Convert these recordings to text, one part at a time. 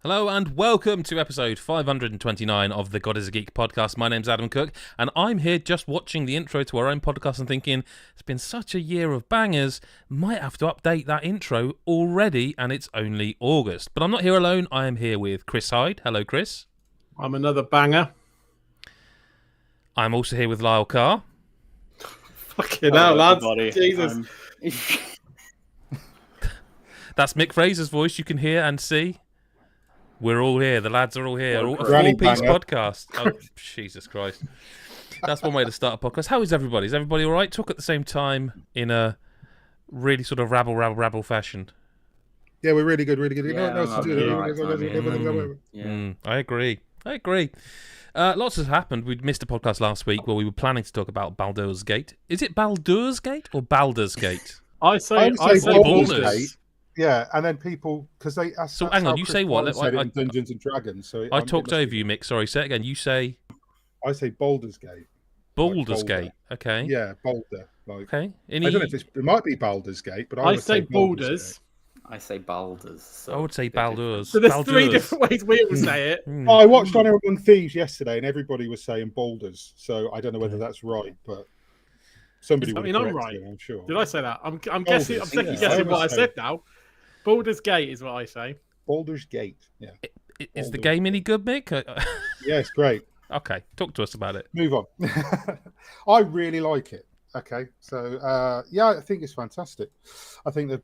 Hello and welcome to episode 529 of the God is a Geek podcast. My name's Adam Cook and I'm here just watching the intro to our own podcast and thinking, it's been such a year of bangers, might have to update that intro already and it's only August. But I'm not here alone, I am here with Chris Hyde. Hello Chris. I'm another banger. I'm also here with Lyle Carr. Fucking hell, lads. Jesus. That's Mick Fraser's voice you can hear and see. We're all here. The lads are all here. A Granny four-piece banger. podcast. Oh, Jesus Christ. That's one way to start a podcast. How is everybody? Is everybody all right? Talk at the same time in a really sort of rabble fashion. Yeah, we're really good. I agree. Lots has happened. We missed a podcast last week where we were planning to talk about Baldur's Gate. Is it Baldur's Gate or Baldur's Gate? I say Baldur's Gate. Yeah, and then people, because they... So hang on, you say what? Dungeons and Dragons. So I talked over you, Mick. Sorry, say it again. You say... I say Baldur's Gate. Baldur's Like Gate, okay. Yeah, Baldur. Okay. I don't know if it might be Baldur's Gate, but I would say Baldur's. I say Baldur's. So I would say Baldur's. So there's three different ways we all say it. I watched On Everyone Thieves yesterday, and everybody was saying Baldur's, so I don't know whether that's right, but somebody would have corrected right. me, I'm sure. Did I say that? I'm guessing. I'm second guessing what I said now. Baldur's Gate is what I say. Baldur's Gate, yeah. Is the game any good, Mick? Yeah, it's great. Okay, talk to us about it. Move on. I really like it. Okay, so yeah, I think it's fantastic. I mean,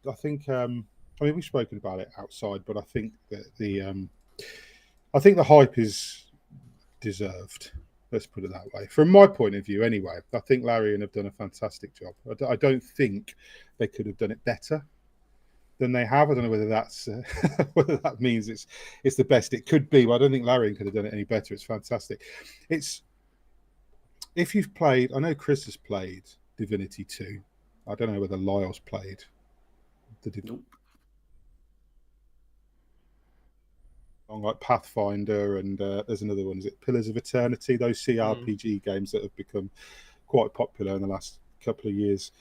we've spoken about it outside, but I think that the hype is deserved. Let's put it that way. From my point of view, anyway, I think Larian have done a fantastic job. I don't think they could have done it better than they have. I don't know whether that's whether that means it's the best it could be, but I don't think Larian could have done it any better. It's fantastic. If you've played, I know Chris has played Divinity 2. I don't know whether Lyle's played the Nope. Like Pathfinder, and there's another one. Is it Pillars of Eternity? Those CRPG games that have become quite popular in the last couple of years.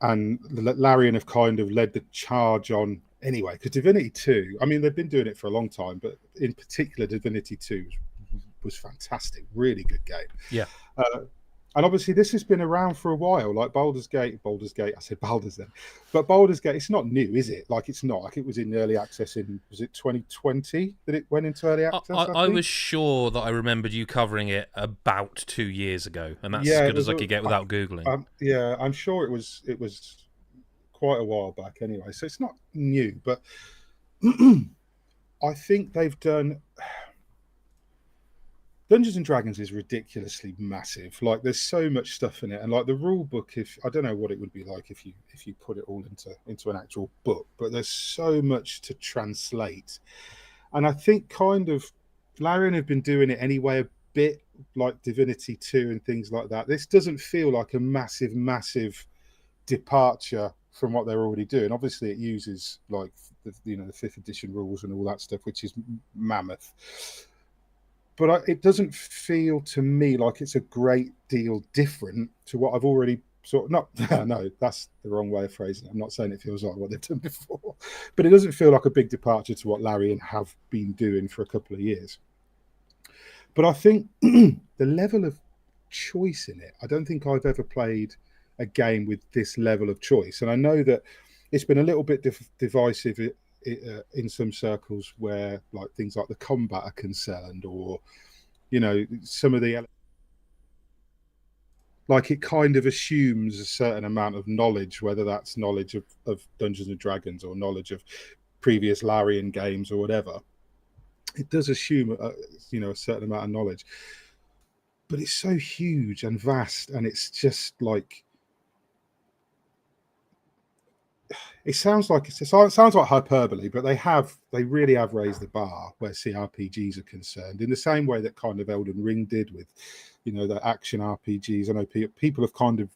And Larian have kind of led the charge on anyway, because Divinity 2, I mean, they've been doing it for a long time, but in particular, Divinity 2 was fantastic. Really good game. Yeah. And obviously, this has been around for a while, like Baldur's Gate. I said Baldur's then. But Baldur's Gate, it's not new, is it? Like, it's not. Like, it was in early access was it 2020 that it went into early access? I was sure that I remembered you covering it about 2 years ago, and that's as good as I could get without Googling. Yeah, I'm sure it was quite a while back anyway. So it's not new, but I think they've done... Dungeons and Dragons is ridiculously massive. Like, there's so much stuff in it, and like the rule book, I don't know what it would be like if you put it all into an actual book, but there's so much to translate. And I think kind of Larian have been doing it anyway a bit, like Divinity 2 and things like that. This doesn't feel like a massive departure from what they're already doing. Obviously, it uses like the 5th edition rules and all that stuff, which is mammoth. But it doesn't feel to me like it's a great deal different to what I've already no, that's the wrong way of phrasing it. I'm not saying it feels like what they've done before, but it doesn't feel like a big departure to what Larian have been doing for a couple of years. But I think the level of choice in it, I don't think I've ever played a game with this level of choice. And I know that it's been a little bit divisive in some circles where like things like the combat are concerned, or some of the like it kind of assumes a certain amount of knowledge, whether that's knowledge of Dungeons and Dragons or knowledge of previous Larian games or whatever. It does assume a certain amount of knowledge, but it's so huge and vast, and it's just like it sounds like hyperbole, but they really have raised the bar where CRPGs are concerned, in the same way that kind of Elden Ring did with, the action RPGs. I know people have kind of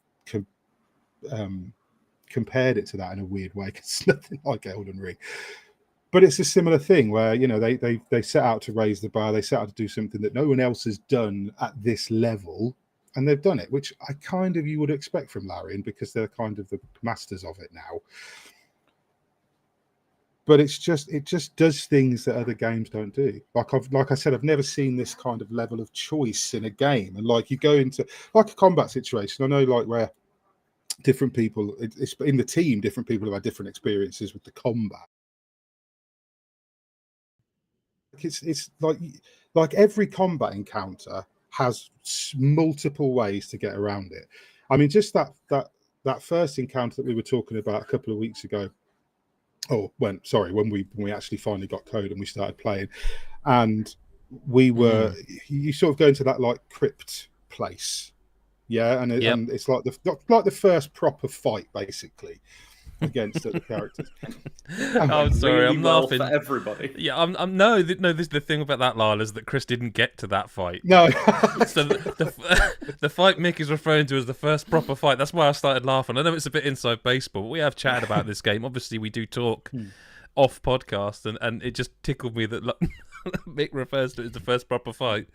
compared it to that in a weird way, because it's nothing like Elden Ring. But it's a similar thing where, they set out to raise the bar. They set out to do something that no one else has done at this level, and they've done it, which you would expect from Larian, because they're kind of the masters of it now. but it just does things that other games don't do. Like I said, I've never seen this kind of level of choice in a game. And like you go into like a combat situation, I know like where different people, it's in the team, different people have had different experiences with the combat. It's like every combat encounter has multiple ways to get around it. I mean, just that first encounter that we were talking about a couple of weeks ago. When we actually finally got code and we started playing, and we were you sort of go into that like crypt place, and it's like the first proper fight basically against the characters. I'm sorry, really I'm laughing. For everybody. Yeah, I'm no. This the thing about that, Lyle, is that Chris didn't get to that fight. No, so the fight Mick is referring to as the first proper fight. That's why I started laughing. I know it's a bit inside baseball, but we have chatted about this game. Obviously, we do talk off podcast, and it just tickled me that Mick refers to it as the first proper fight.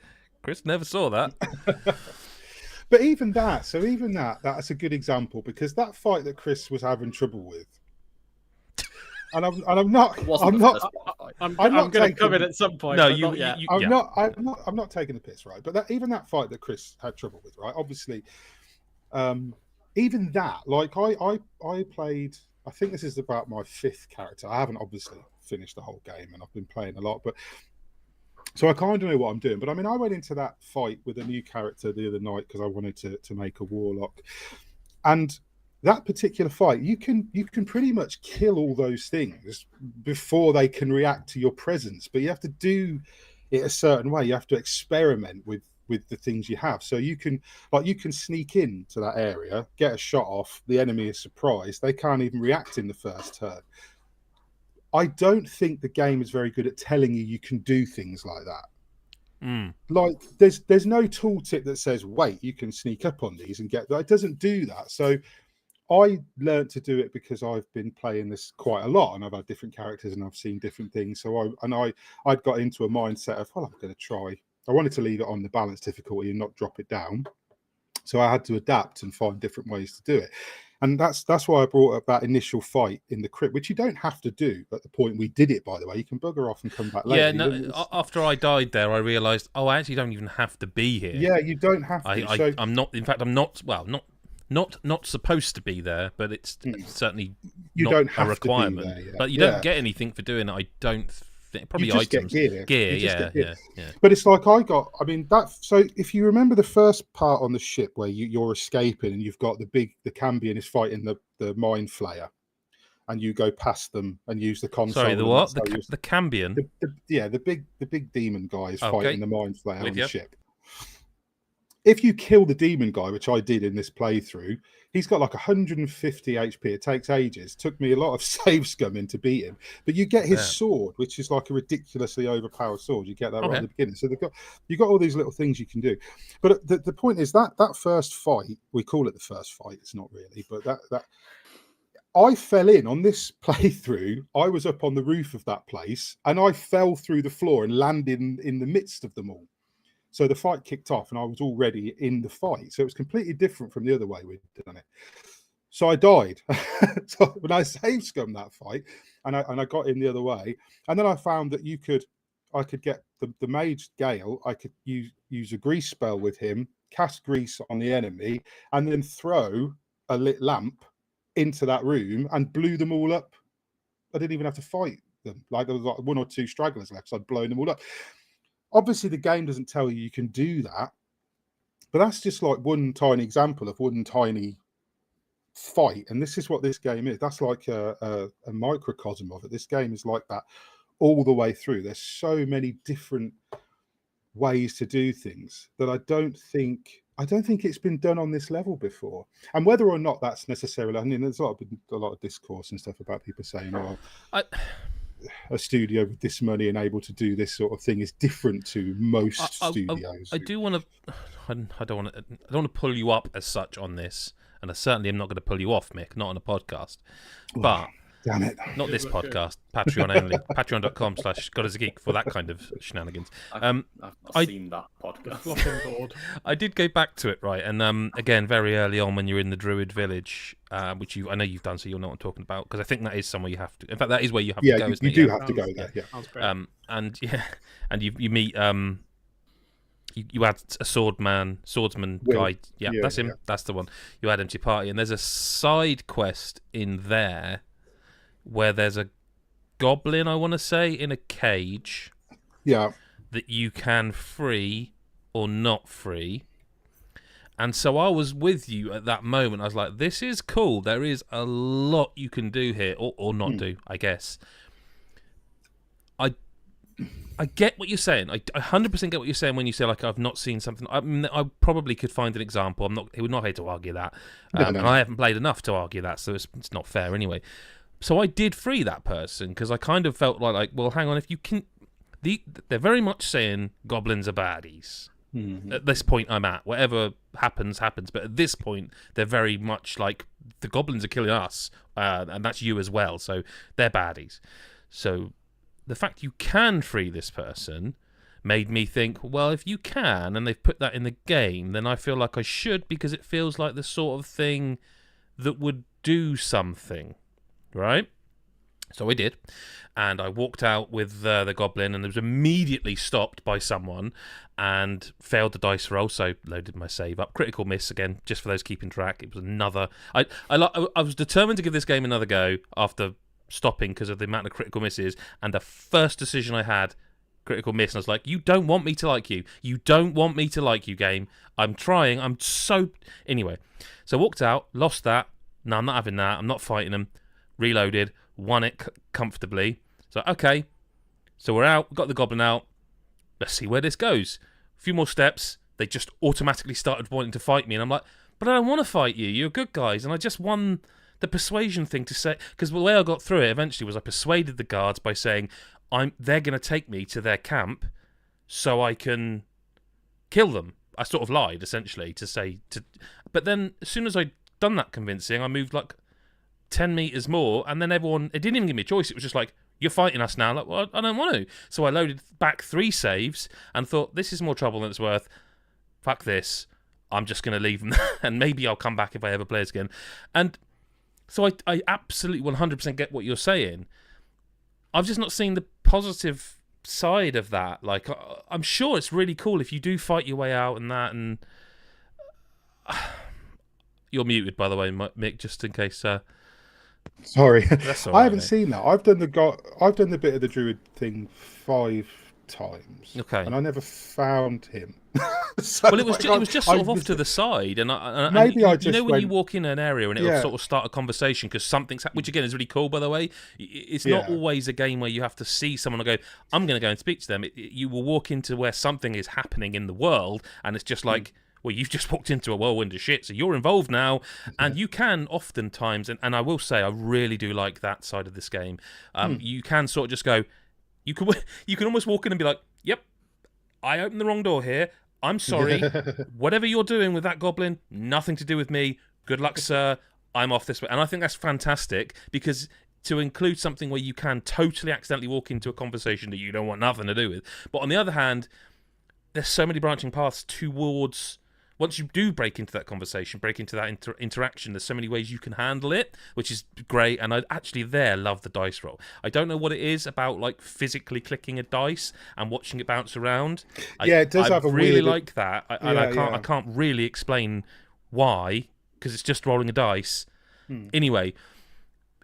Chris never saw that. But even that's a good example, because that fight that Chris was having trouble with, and I'm not going to come in at some point. No, I'm not taking the piss, right? But even that fight that Chris had trouble with, right? Obviously, even that, like I played. I think this is about my 5th character. I haven't obviously finished the whole game, and I've been playing a lot, but. So I kind of know what I'm doing, but I mean, I went into that fight with a new character the other night because I wanted to make a warlock, and that particular fight, you can pretty much kill all those things before they can react to your presence, but you have to do it a certain way. You have to experiment with the things you have. So you can sneak into that area, get a shot off, the enemy is surprised, they can't even react in the first turn. I don't think the game is very good at telling you can do things like that. Like there's no tooltip that says, wait, you can sneak up on these and get that. It doesn't do that. So I learned to do it because I've been playing this quite a lot, and I've had different characters and I've seen different things. So I'd got into a mindset of, well, I'm going to try. I wanted to leave it on the balance difficulty and not drop it down. So I had to adapt and find different ways to do it. And that's why I brought up that initial fight in the crypt, which you don't have to do at the point we did it, by the way. You can bugger off and come back later. Yeah, no, after I died there, I realised, I actually don't even have to be here. Yeah, you don't have to. I'm not, in fact, I'm not, well, not supposed to be there, but it's certainly not don't have a requirement. To be there, but you don't get anything for doing it, I don't think. Probably you just items. Get gear. Yeah. But it's like so if you remember the first part on the ship where you're escaping and you've got the Cambion is fighting the Mind Flayer, and you go past them and use the console. Sorry, the what? The Cambion? The big demon guy is fighting the Mind Flayer on the ship. If you kill the demon guy, which I did in this playthrough, he's got like 150 HP. It takes ages. It took me a lot of save scumming to beat him. But you get his sword, which is like a ridiculously overpowered sword. You get that right at the beginning. So you got all these little things you can do. But the point is that first fight, we call it the first fight. It's not really, but that I fell in on this playthrough. I was up on the roof of that place, and I fell through the floor and landed in the midst of them all. So the fight kicked off and I was already in the fight. So it was completely different from the other way we'd done it. So I died. So when I save scummed that fight and I got in the other way, and then I found that I could get the mage Gale. I could use a grease spell with him, cast grease on the enemy, and then throw a lit lamp into that room and blew them all up. I didn't even have to fight them. Like there was like 1 or 2 stragglers left, so I'd blown them all up. Obviously, the game doesn't tell you can do that, but that's just like one tiny example of one tiny fight. And this is what this game is. That's like a microcosm of it. This game is like that all the way through. There's so many different ways to do things that I don't think it's been done on this level before. And whether or not that's necessarily, I mean, there's a lot of discourse and stuff about people saying, a studio with this money and able to do this sort of thing is different to most studios. I do want to. I don't want to pull you up as such on this, and I certainly am not going to pull you off, Mick. Not on a podcast. But Damn it. Not this podcast. Patreon only. Patreon.com/GodIsAGeek for that kind of shenanigans. I've not seen that podcast. Flopping board. I did go back to it, right? And again, very early on when you're in the Druid Village, which I know you've done, so you'll know what I'm talking about, because I think that is somewhere you have to. In fact, that is where you have to go. You, isn't you it? do have to go there. Yeah. Sounds great. And you meet you had a swordsman Will. guy. Yeah, that's him. Yeah. That's the one. You add him to your party, and there's a side quest in there where there's a goblin, I want to say, in a cage Yeah. that you can free or not free. And so I was with you at that moment. I was like, this is cool. There is a lot you can do here, or not do, I guess. I get what you're saying. I 100% get what you're saying when you say, like, I've not seen something. I mean, I probably could find an example. We're not here to argue that. No. And I haven't played enough to argue that, so it's not fair anyway. So I did free that person because I kind of felt like, well, hang on, if you can... They're very much saying goblins are baddies. Mm-hmm. At this point I'm at. Whatever happens. But at this point, they're very much like, the goblins are killing us, and that's you as well, so they're baddies. So the fact you can free this person made me think, well, if you can, and they've put that in the game, then I feel like I should, because it feels like the sort of thing that would do something, right? So I did, and I walked out with the goblin, and it was immediately stopped by someone, and failed the dice roll, so loaded my save up. Critical miss again, just for those keeping track. It was another... I was determined to give this game another go after stopping because of the amount of critical misses, and the first decision I had, critical miss, and I was like, you don't want me to like you. You don't want me to like you, game. I'm trying. I'm so... Anyway, so I walked out, lost that. No, I'm not having that. I'm not fighting them. Reloaded, won it comfortably. So, okay. So we're out. We've got the goblin out. Let's see where this goes. A few more steps. They just automatically started wanting to fight me, and I'm like, but I don't want to fight you. You're good guys. And I just won the persuasion thing to say, because the way I got through it eventually was I persuaded the guards by saying, they're going to take me to their camp so I can kill them. I sort of lied, essentially, but then as soon as I'd done that convincing, I moved like 10 meters more, and then everyone, it didn't even give me a choice. It was just like, you're fighting us now. Like, well, I don't want to. So I loaded back 3 saves and thought, this is more trouble than it's worth. Fuck this. I'm just going to leave them, and maybe I'll come back if I ever play it again. And so I absolutely 100% get what you're saying. I've just not seen the positive side of that. Like, I'm sure it's really cool if you do fight your way out and that. And you're muted, by the way, Mick, just in case. Sorry, That's all I right, haven't mate. seen that. I've done the bit of the druid thing 5 times. Okay. And I never found him. So, Well, it was like, just sort of off to the side, and Maybe I you just know when you went- walk in an area and it'll Yeah. sort of start a conversation because something's which again is really cool, by the way. It's not Yeah. always a game where you have to see someone and go, I'm going to go and speak to them. You will walk into where something is happening in the world, and it's just like, well, you've just walked into a whirlwind of shit, so you're involved now, and you can oftentimes, and I will say, I really do like that side of this game. You can sort of just go, you can almost walk in and be like, yep, I opened the wrong door here. I'm sorry. Whatever you're doing with that goblin, nothing to do with me. Good luck, sir. I'm off this way. And I think that's fantastic, because to include something where you can totally accidentally walk into a conversation that you don't want nothing to do with. But on the other hand, there's so many branching paths towards... Once you do break into that conversation, break into that interaction, there's so many ways you can handle it, which is great. And I actually love the dice roll. I don't know what it is about, like, physically clicking a dice and watching it bounce around. Yeah, it does have a really weird... like that. I can't really explain why, because it's just rolling a dice. Anyway,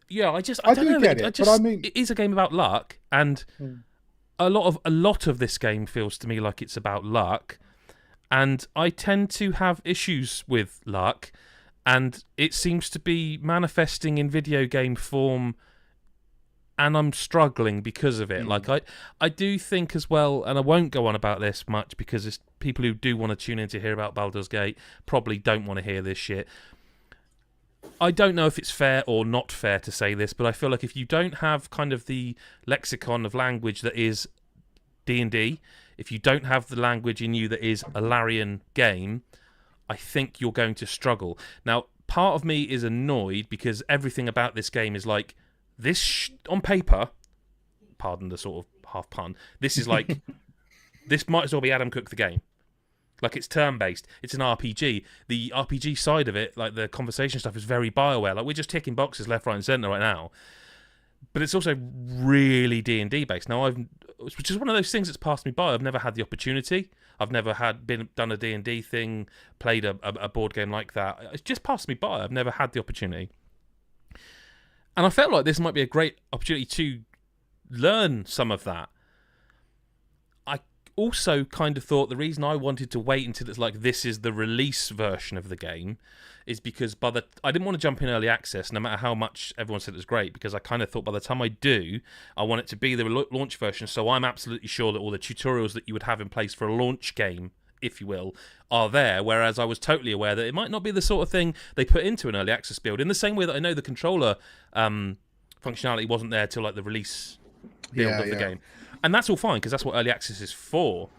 yeah, I don't do know. get it, but I mean... it is a game about luck, and a lot of this game feels to me like it's about luck. And I tend to have issues with luck, and it seems to be manifesting in video game form, and I'm struggling because of it. Like, I do think as well, and I won't go on about this much because it's people who do want to tune in to hear about Baldur's Gate probably don't want to hear this shit. I don't know if it's fair or not fair to say this, but I feel like if you don't have kind of the lexicon of language that is D&D, if you don't have the language in you that is a Larian game, I think you're going to struggle. Now, part of me is annoyed because everything about this game is like, This on paper, pardon the sort of half pun. This is like this might as well be Adam Cook the game. Like, it's turn-based. It's an RPG. The RPG side of it, like the conversation stuff, is very BioWare. Like, we're just ticking boxes left, right, and centre right now. But it's also really D&D based. Now, which is one of those things that's passed me by. I've never had the opportunity. I've never done a D&D thing, played a board game like that. It's just passed me by. I've never had the opportunity. And I felt like this might be a great opportunity to learn some of that. I also kind of thought the reason I wanted to wait until it's like this is the release version of the game is because I didn't want to jump in early access no matter how much everyone said it was great, because I kind of thought by the time I do, I want it to be the launch version, so I'm absolutely sure that all the tutorials that you would have in place for a launch game, if you will, are there, whereas I was totally aware that it might not be the sort of thing they put into an early access build, in the same way that I know the controller functionality wasn't there till like the release build of the game. And that's all fine, because that's what early access is for.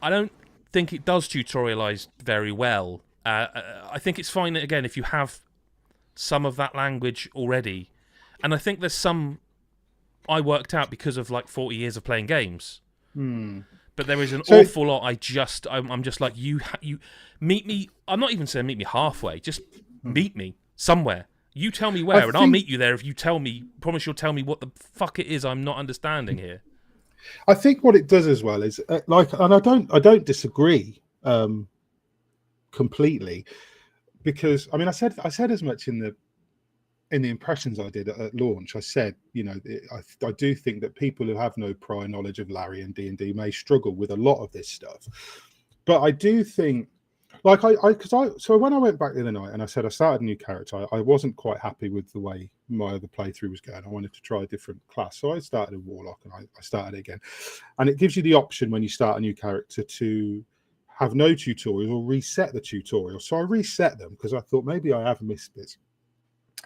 I don't think it does tutorialize very well. I think it's fine, again, if you have some of that language already. And I think there's some I worked out because of like 40 years of playing games. But there is an awful lot I'm just like, you meet me. I'm not even saying meet me halfway. Just meet me somewhere. You tell me where, and I'll meet you there if you promise you'll tell me what the fuck it is I'm not understanding here. I think what it does as well is and I don't disagree completely, because I mean I said as much in the impressions I did at launch. I said, you know, I do think that people who have no prior knowledge of Larry and D&D may struggle with a lot of this stuff, but I do think. Like so when I went back the other night and I said I started a new character, I wasn't quite happy with the way my other playthrough was going. I wanted to try a different class, so I started a warlock and I started it again. And it gives you the option when you start a new character to have no tutorial or reset the tutorial. So I reset them because I thought maybe I have missed bits.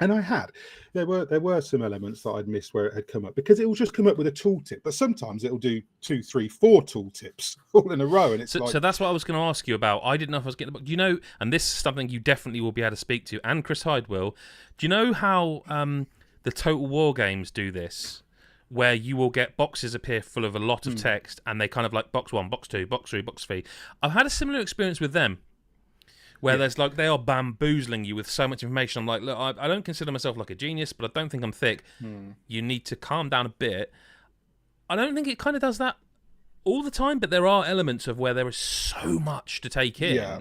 And I had. There were some elements that I'd missed where it had come up, because it will just come up with a tooltip, but sometimes it'll do 2, 3, 4 tooltips all in a row, and it's so that's what I was going to ask you about. I didn't know if I was getting the book. Do you know? And this is something you definitely will be able to speak to, and Chris Hyde will. Do you know how the Total War games do this, where you will get boxes appear full of a lot of text, and they kind of like box 1, box 2, box 3, box 3. I've had a similar experience with them, where there's like they are bamboozling you with so much information. I'm like, look, I don't consider myself like a genius, but I don't think I'm thick. You need to calm down a bit. I don't think it kind of does that all the time, but there are elements of where there is so much to take in. Yeah,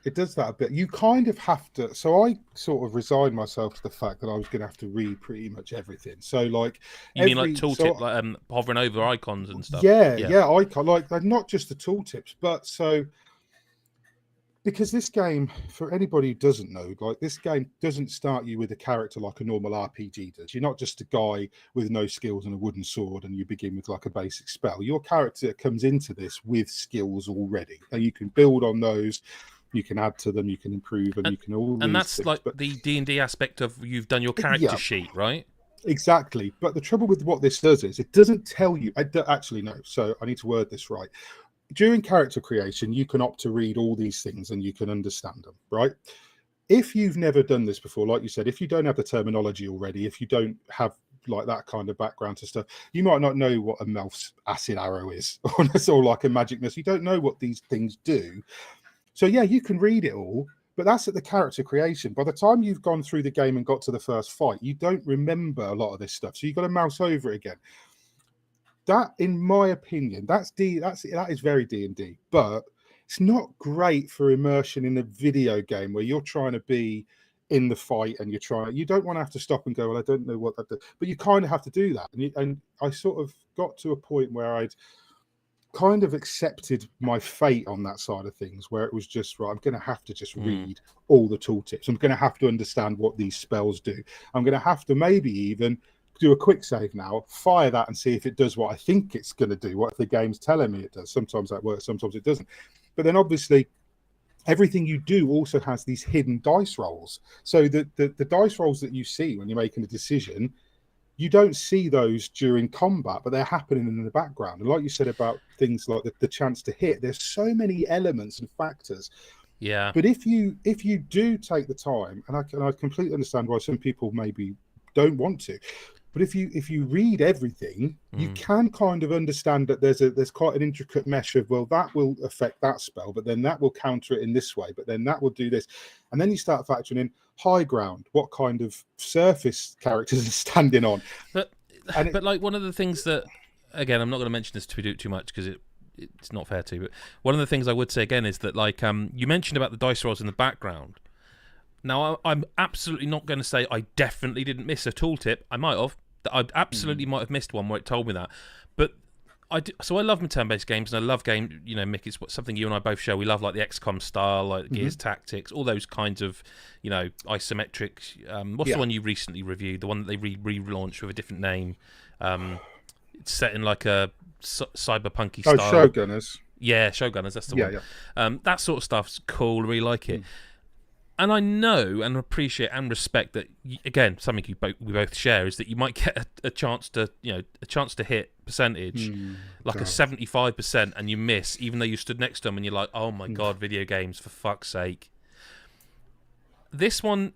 it does that a bit. You kind of have to. So I sort of resigned myself to the fact that I was going to have to read pretty much everything. So like, you mean like tooltip, like hovering over icons and stuff? Yeah, icon, like not just the tooltips, but so. Because this game, for anybody who doesn't know, like this game doesn't start you with a character like a normal RPG does. You're not just a guy with no skills and a wooden sword and you begin with like a basic spell. Your character comes into this with skills already, and you can build on those, you can add to them, you can improve, and you can all. And that's things. Like the D&D aspect of you've done your character sheet, right? Exactly. But the trouble with what this does is it doesn't tell you. Actually, no. So I need to word this right. During character creation, you can opt to read all these things and you can understand them, right? If you've never done this before, like you said, if you don't have the terminology already, if you don't have like that kind of background to stuff, you might not know what a Melf's acid arrow is or like a magic missile. You don't know what these things do. So yeah, you can read it all, but that's at the character creation. By the time you've gone through the game and got to the first fight, you don't remember a lot of this stuff. So you've got to mouse over it again. That, in my opinion, that is very D&D, but it's not great for immersion in a video game where you're trying to be in the fight and you don't want to have to stop and go, well, I don't know what that does, but you kind of have to do that. And I sort of got to a point where I'd kind of accepted my fate on that side of things, where it was just, right, I'm going to have to just read all the tooltips. I'm going to have to understand what these spells do. I'm going to have to maybe even do a quick save now, fire that and see if it does what I think it's going to do, what the game's telling me it does. Sometimes that works, sometimes it doesn't. But then obviously everything you do also has these hidden dice rolls. So the dice rolls that you see when you're making a decision, you don't see those during combat, but they're happening in the background. And like you said about things like the chance to hit, there's so many elements and factors. Yeah. But if you do take the time, and I completely understand why some people maybe don't want to. But if you read everything, you can kind of understand that there's quite an intricate mesh of, well, that will affect that spell, but then that will counter it in this way, but then that will do this. And then you start factoring in high ground, what kind of surface characters are standing on. But like one of the things that, again, I'm not going to mention this too much because it's not fair to, but one of the things I would say again is that, like, you mentioned about the dice rolls in the background. Now, I'm absolutely not going to say I definitely didn't miss a tooltip. I might have. I absolutely might have missed one where it told me that. But so I love my turn-based games, and I love game. You know, Mick, it's something you and I both share. We love like the XCOM style, like Gears Tactics, all those kinds of, you know, isometric. What's the one you recently reviewed? The one that they relaunched with a different name. It's set in like a cyberpunky style. Oh, Showgunners. Yeah, Showgunners. That's the one. Yeah. That sort of stuff's cool. I really like it. And I know and appreciate and respect that, again, something we both share is that you might get a chance to hit percentage, like a 75%, and you miss, even though you stood next to them and you're like, oh my God, video games, for fuck's sake. This one,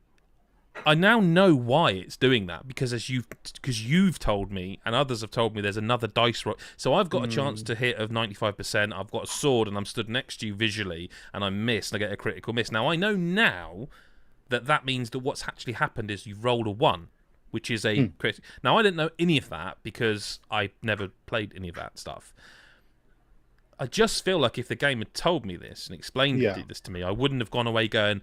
I now know why it's doing that, because you've told me and others have told me there's another dice roll. So I've got a chance to hit of 95%. I've got a sword and I'm stood next to you visually and I miss and I get a critical miss. Now I know now that means that what's actually happened is you've rolled a 1, which is a crit. Now I didn't know any of that because I never played any of that stuff. I just feel like if the game had told me this and explained this to me, I wouldn't have gone away going,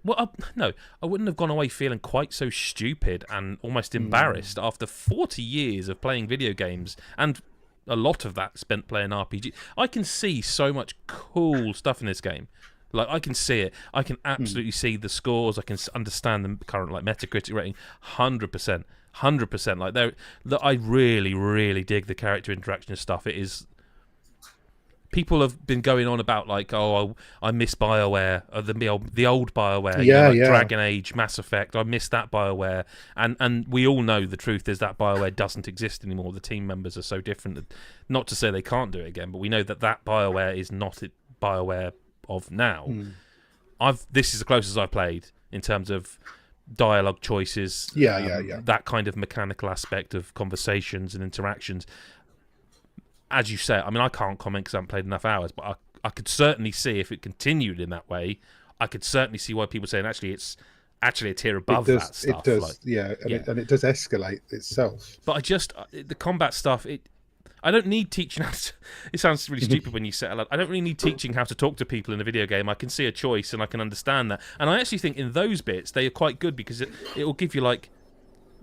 well, no, I wouldn't have gone away feeling quite so stupid and almost embarrassed after 40 years of playing video games, and a lot of that spent playing RPG. I can see so much cool stuff in this game. Like, I can see it. I can absolutely see the scores. I can understand the current like Metacritic rating. 100%. Like, I really, really dig the character interaction stuff. It is. People have been going on about, like, oh, I miss BioWare, the old BioWare, Dragon Age, Mass Effect. I miss that BioWare, and we all know the truth is that BioWare doesn't exist anymore. The team members are so different. Not to say they can't do it again, but we know that BioWare is not BioWare of now. This is the closest I've played in terms of dialogue choices. That kind of mechanical aspect of conversations and interactions. As you say, I mean, I can't comment because I haven't played enough hours, but I could certainly see if it continued in that way. I could certainly see why people are saying actually it's actually a tier above that stuff. It does, and it does escalate itself. But the combat stuff, I don't need teaching how to. It sounds really stupid when you say it. I don't really need teaching how to talk to people in a video game. I can see a choice and I can understand that. And I actually think in those bits they are quite good because it will give you like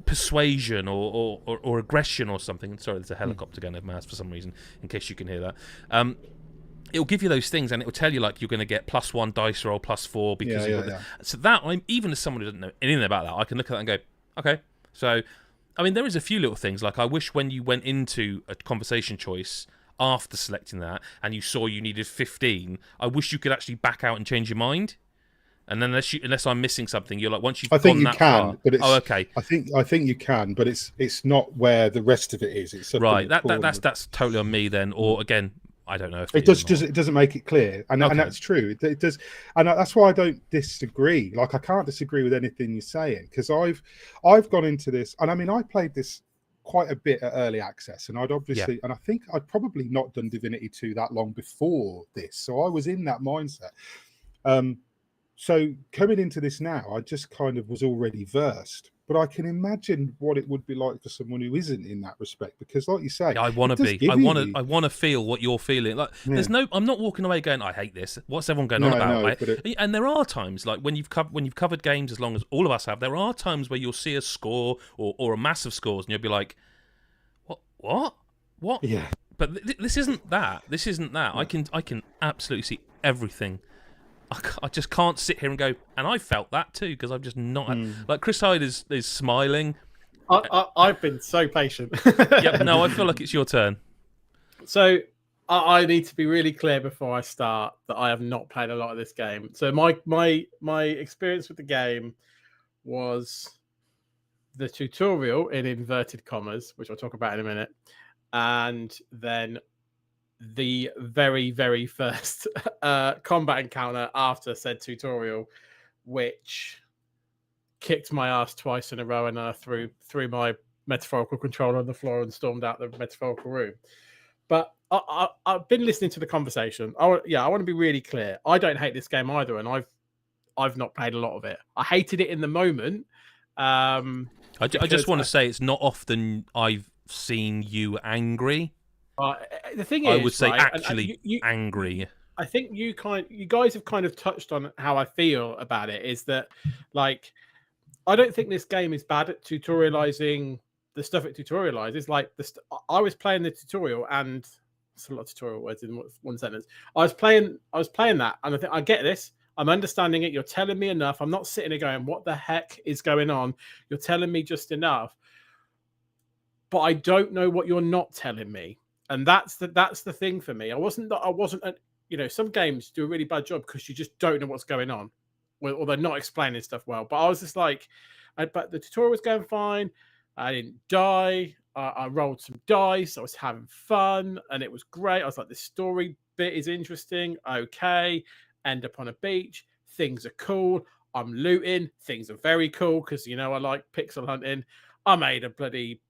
persuasion or aggression or something. Sorry, there's a helicopter going over my house for some reason, in case you can hear that. It'll give you those things and it will tell you like you're going to get +1 dice roll, +4 because So that, even as someone who doesn't know anything about that, I can look at that and go, okay. So, I mean, there is a few little things, like I wish when you went into a conversation choice after selecting that and you saw you needed 15, I wish you could actually back out and change your mind. And then unless I'm missing something, you're like, once you've gone that far, but it's, okay. I think you can, but it's not where the rest of it is. It's right. That's totally on me then. Or again, I don't know if it doesn't make it clear, and that's true. It does, and that's why I don't disagree. Like, I can't disagree with anything you're saying, because I've gone into this, and I mean, I played this quite a bit at early access, and I'd obviously, and I think I'd probably not done Divinity 2 that long before this, so I was in that mindset. So coming into this now, I just kind of was already versed, but I can imagine what it would be like for someone who isn't in that respect, because like you say, I want to be. I want to feel what you're feeling. Like, I'm not walking away going, I hate this. What's everyone going on about? And there are times, like when you've covered games as long as all of us have, there are times where you'll see a score or a massive scores, and you'll be like, what? Yeah. But this isn't that. This isn't that. Yeah. I can absolutely see everything. I just can't sit here and go, and I felt that too, because I'm just not like Chris Hyde is smiling. I've been so patient. No, I feel like it's your turn. So I need to be really clear before I start that I have not played a lot of this game. So my experience with the game was the tutorial in inverted commas, which I'll talk about in a minute, and then the very, very first combat encounter after said tutorial, which kicked my ass twice in a row, and I threw my metaphorical controller on the floor and stormed out the metaphorical room. But I've been listening to the conversation. I want to be really clear. I don't hate this game either, and I've not played a lot of it. I hated it in the moment. I just want to say it's not often I've seen you angry. The thing is, I would say right, actually angry. I think you guys have kind of touched on how I feel about it. Is that like I don't think this game is bad at tutorializing the stuff it tutorializes. Like I was playing the tutorial, and it's a lot of tutorial words in one sentence. I was playing that, and I think I get this. I'm understanding it. You're telling me enough. I'm not sitting there going, "What the heck is going on?" You're telling me just enough, but I don't know what you're not telling me, and that's the thing for me. I wasn't. Some games do a really bad job because you just don't know what's going on, or they're not explaining stuff well. But I was just like, but the tutorial was going fine. I didn't die. I rolled some dice. I was having fun, and it was great. I was like, the story bit is interesting. Okay, end up on a beach. Things are cool. I'm looting. Things are very cool because I like pixel hunting. I made a bloody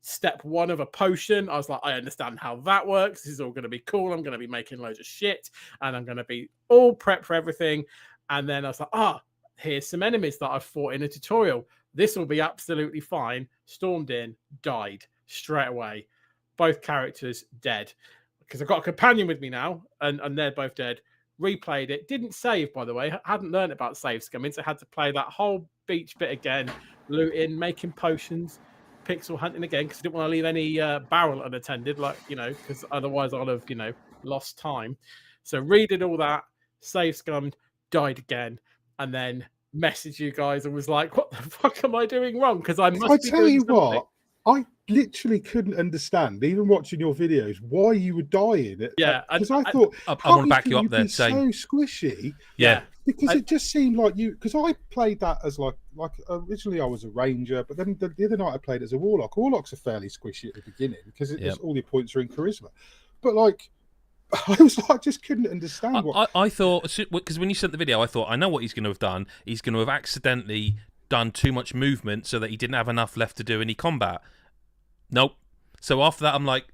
step one of a potion. I was like, I understand how that works. This is all going to be cool. I'm going to be making loads of shit, and I'm going to be all prepped for everything. And then I was like, here's some enemies that I've fought in a tutorial. This will be absolutely fine. Stormed in, died straight away. Both characters dead. Because I've got a companion with me now, and they're both dead. Replayed it. Didn't save, by the way. Hadn't learned about save scumming, so I had to play that whole beach bit again. Looting, making potions, pixel hunting again, because I didn't want to leave any barrel unattended, because otherwise I'll have, lost time. So redid all that, save scummed, died again, and then messaged you guys and was like, what the fuck am I doing wrong? Because I tell you what, I literally couldn't understand, even watching your videos, why you were dying. Because I thought, I want to back you up there, saying so squishy. Yeah. Because it just seemed like you. Because I played that as like originally I was a ranger, but then the other night I played as a warlock. Warlocks are fairly squishy at the beginning because all your points are in charisma. But like, I was like, just couldn't understand what I thought. Because when you sent the video, I thought I know what he's going to have done. He's going to have accidentally done too much movement so that he didn't have enough left to do any combat. Nope. So after that, I'm like,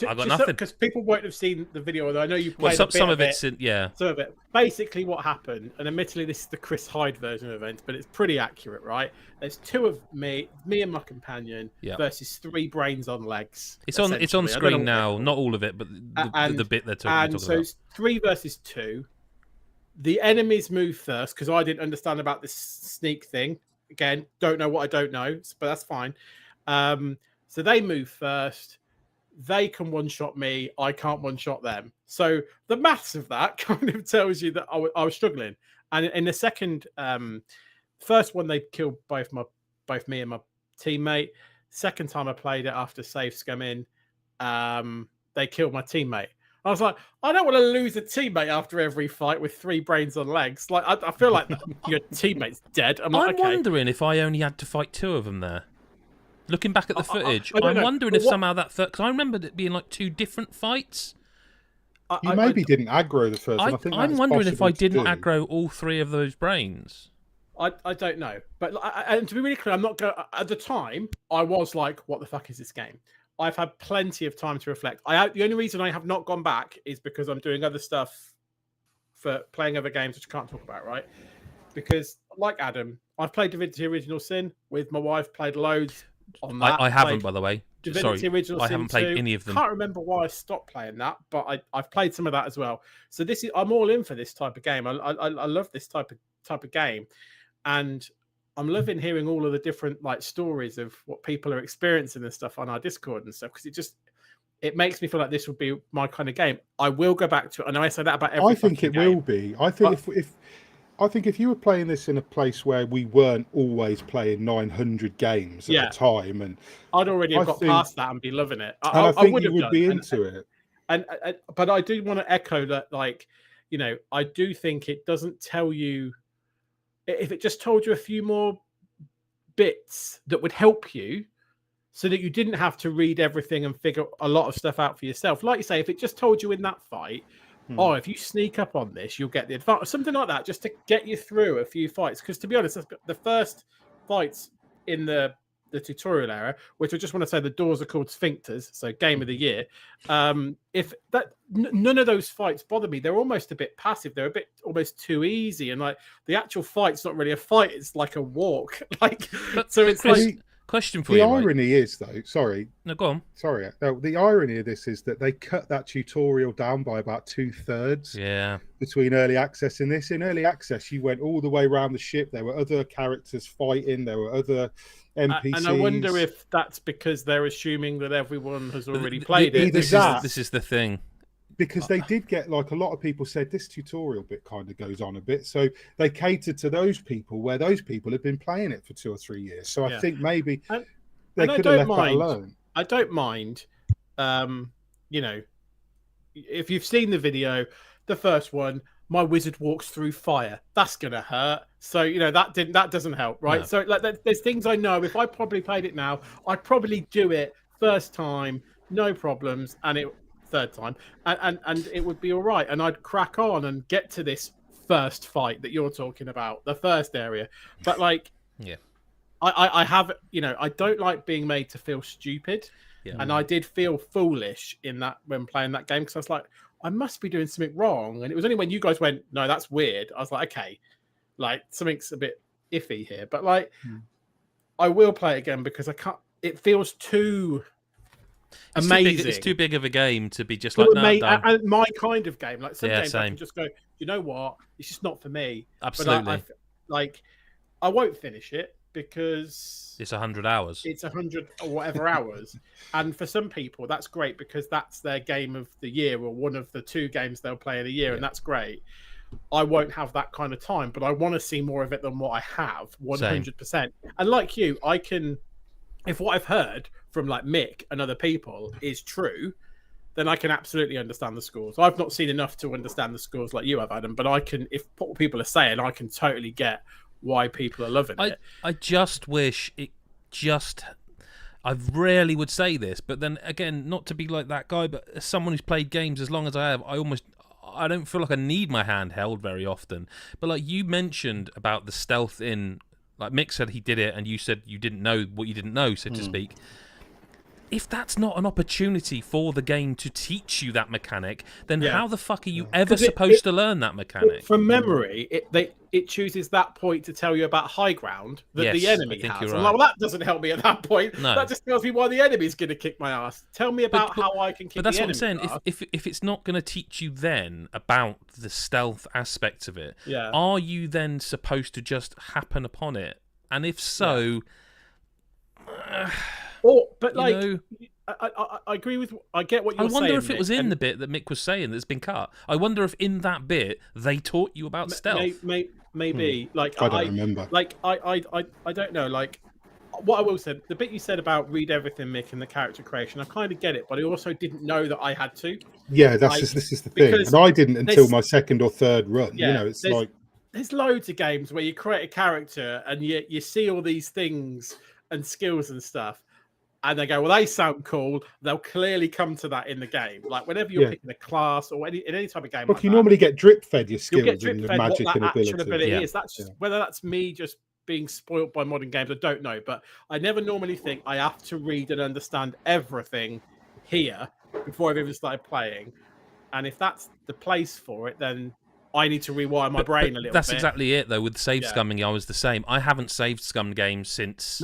I got nothing. Because people won't have seen the video, although I know you played some of it's in, yeah. Some of it. Basically, what happened, and admittedly, this is the Chris Hyde version of events, but it's pretty accurate, right? There's two of me and my companion versus 3 brains on legs. It's on screen now, not all of it, but the bit they're talking about. It's 3 versus 2. The enemies move first because I didn't understand about this sneak thing. Again, don't know what I don't know, but that's fine. So they move first. They can one-shot me. I can't one-shot them. So the maths of that kind of tells you that I was struggling. And in the second, first one, they killed both me and my teammate. Second time I played it after save scumming, they killed my teammate. I was like, I don't want to lose a teammate after every fight with 3 brains on legs. Like, I feel like your teammate's dead. I'm wondering if I only had to fight 2 of them there. Looking back at the footage, I'm wondering if somehow that... Because I remember it being like 2 different fights. You maybe didn't aggro the first one. I'm wondering if I didn't aggro all 3 of those brains. I don't know. But and to be really clear, I'm not going... At the time, I was like, what the fuck is this game? I've had plenty of time to reflect. The only reason I have not gone back is because I'm doing other stuff for playing other games, which I can't talk about, right? Because, like Adam, I've played Divinity Original Sin with my wife, played loads on that. I haven't, by the way. Divinity Original Sin I haven't played any of them. I can't remember why I stopped playing that, but I've played some of that as well. So I'm all in for this type of game. I love this type of game. And I'm loving hearing all of the different stories of what people are experiencing and stuff on our Discord and stuff, because it makes me feel like this would be my kind of game. I will go back to it. I know I say that about every. I think it will be. I think if you were playing this in a place where we weren't always playing 900 games at a time, and I'd already have got past that and be loving it. I think you would be into it. But I do want to echo that, I do think it doesn't tell you. If it just told you a few more bits that would help you so that you didn't have to read everything and figure a lot of stuff out for yourself. Like you say, if it just told you in that fight, oh, if you sneak up on this, you'll get the advantage, something like that, just to get you through a few fights. Because to be honest, the first fights in the tutorial area, which I just want to say the doors are called sphincters, so game of the year. If that none of those fights bother me, they're almost a bit passive. They're a bit almost too easy, and like the actual fight's not really a fight; it's like a walk. It's Chris, like. Question for the you. irony is, though, sorry. No, go on. Sorry. No, the irony of this is that they cut that tutorial down by about 2/3 between early access and this. In early access, you went all the way around the ship. There were other characters fighting. There were other NPCs. And I wonder if that's because they're assuming that everyone has already played it. This is the thing. Because they did get, like, a lot of people said this tutorial bit kind of goes on a bit, so they catered to those people where those people have been playing it for 2 or 3 years. So I think maybe they could have left that alone. I don't mind, you know, if you've seen the video, the first one, my wizard walks through fire. That's gonna hurt. So you know that doesn't help, right? No. So like, there's things I know. If I probably played it now, I'd probably do it first time, no problems, and third time, and it would be all right, and I'd crack on and get to this first fight that you're talking about, the first area. But like, I have, you know, I don't like being made to feel stupid, and I did feel foolish in that when playing that game, because I was like, I must be doing something wrong, and it was only when you guys went, no, that's weird. I was like, okay, like something's a bit iffy here, but like, I will play it again because I can't. It feels too. Amazing. It's too big of a game to be just like and my kind of game. Like some games, same. I can just go. You know what? It's just not for me. Absolutely. But I won't finish it because it's 100 hours. It's 100 or whatever hours, and for some people that's great because that's their game of the year or one of the 2 games they'll play in a year, and that's great. I won't have that kind of time, but I want to see more of it than what I have. 100%. And like you, I can. If what I've heard from like Mick and other people is true, then I can absolutely understand the scores. I've not seen enough to understand the scores like you have, Adam, but I can, if what people are saying, I can totally get why people are loving it. I just wish it I rarely would say this, but then again, not to be like that guy, but as someone who's played games as long as I have, I don't feel like I need my hand held very often. But like you mentioned about the stealth in, like Mick said he did it, and you said you didn't know what you didn't know, so to speak. If that's not an opportunity for the game to teach you that mechanic, then how the fuck are you ever supposed to learn that mechanic? From memory, it chooses that point to tell you about high ground that the enemy has. You're I'm right. like, well, that doesn't help me at that point. No. That just tells me why the enemy's going to kick my ass. Tell me about how I can kick the enemy. But that's what I'm saying. If it's not going to teach you then about the stealth aspects of it, are you then supposed to just happen upon it? And if so... But like, I agree with. I get what you're saying. I wonder if it was Mick, in the bit that Mick was saying that's been cut. I wonder if in that bit they taught you about stealth. Maybe. Like I don't remember. Like I don't know. Like what I will say, the bit you said about read everything, Mick, and the character creation, I kind of get it, but I also didn't know that I had to. Yeah, this is the thing, and I didn't until my second or third run. Yeah, you know, it's like there's loads of games where you create a character and you see all these things and skills and stuff. And they go, well, they sound cool. They'll clearly come to that in the game. Like whenever you're picking a class or in any type of game. Look, like you that, normally get drip fed your skills get drip and your fed magic what and that actual ability ability. is. That's just whether that's me just being spoiled by modern games. I don't know, but I never normally think I have to read and understand everything here before I've even started playing. And if that's the place for it, then I need to rewire my brain a little bit. That's exactly it, though. With save scumming, I was the same. I haven't saved scummed games since.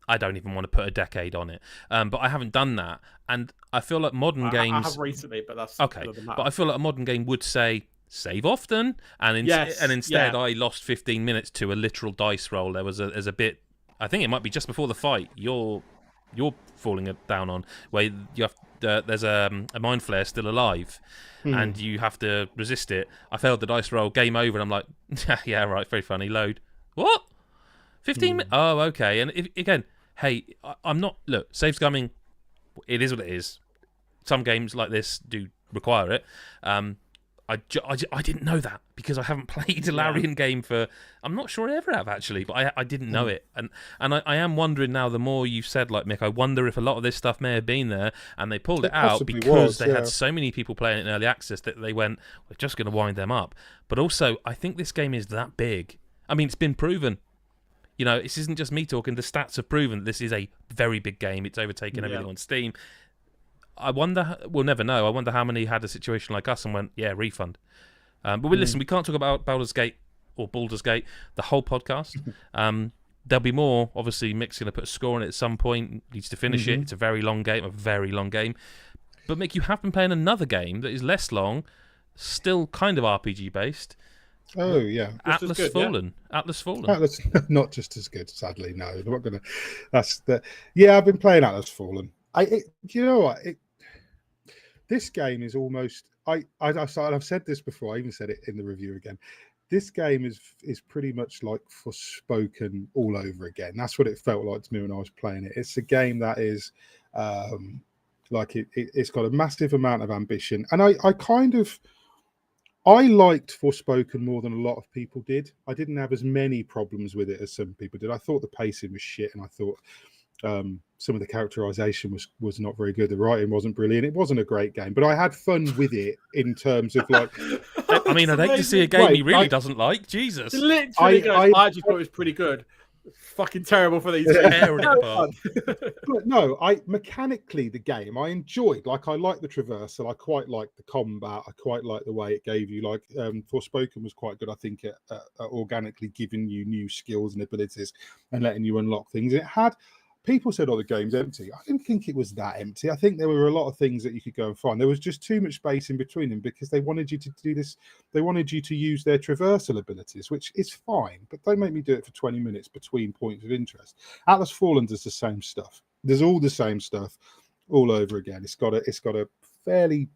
I don't even want to put a decade on it, but I haven't done that, and I feel like modern games. I have recently, but that's okay. But I feel like a modern game would say save often, and instead I lost 15 minutes to a literal dice roll. There's a bit, I think it might be just before the fight. You're falling down on where you have. There's a mind flare still alive, and you have to resist it. I failed the dice roll, game over, and I'm like, yeah, right, very funny. Load. What? 15 minutes? Oh, okay. And again, hey, I'm not... Look, save scumming, it is what it is. Some games like this do require it. I'm I didn't know that because I haven't played a Larian game for. I'm not sure I ever have actually, but I didn't know it, and I am wondering now. The more you've said, like Mick, I wonder if a lot of this stuff may have been there, and they pulled it out because they had so many people playing it in early access that they went, we're just going to wind them up. But also, I think this game is that big. I mean, it's been proven. You know, this isn't just me talking. The stats have proven that this is a very big game. It's overtaken everything on Steam. I wonder, we'll never know. I wonder how many had a situation like us and went, yeah, refund. But listen, we can't talk about Baldur's Gate the whole podcast. There'll be more. Obviously, Mick's going to put a score on it at some point. Needs to finish it. It's a very long game. But Mick, you have been playing another game that is less long, still kind of RPG based. Oh yeah, Atlas Fallen. Atlas, not just as good, sadly. No, I'm not gonna. That's the. Yeah, I've been playing Atlas Fallen. You know what? This game is almost. I've said this before. I even said it in the review again. This game is pretty much like Forspoken all over again. That's what it felt like to me when I was playing it. It's a game that is like it's got a massive amount of ambition, and I liked Forspoken more than a lot of people did. I didn't have as many problems with it as some people did. I thought the pacing was shit, and I thought some of the characterization was not very good. The writing wasn't brilliant. It wasn't a great game, but I had fun with it in terms of like. I mean, I'd hate to see a game he really doesn't like. Jesus, literally, I actually thought it was pretty good. Fucking terrible for these. But no, mechanically the game I enjoyed. Like I like the traversal. I quite like the combat. I quite like the way it gave you. Like Forspoken was quite good. I think at organically giving you new skills and abilities and letting you unlock things. It had. People said, "Oh, the game's empty." I didn't think it was that empty. I think there were a lot of things that you could go and find. There was just too much space in between them because they wanted you to do this. They wanted you to use their traversal abilities, which is fine, but don't make me do it for 20 minutes between points of interest. Atlas Fallen does the same stuff. There's all the same stuff all over again. It's got a fairly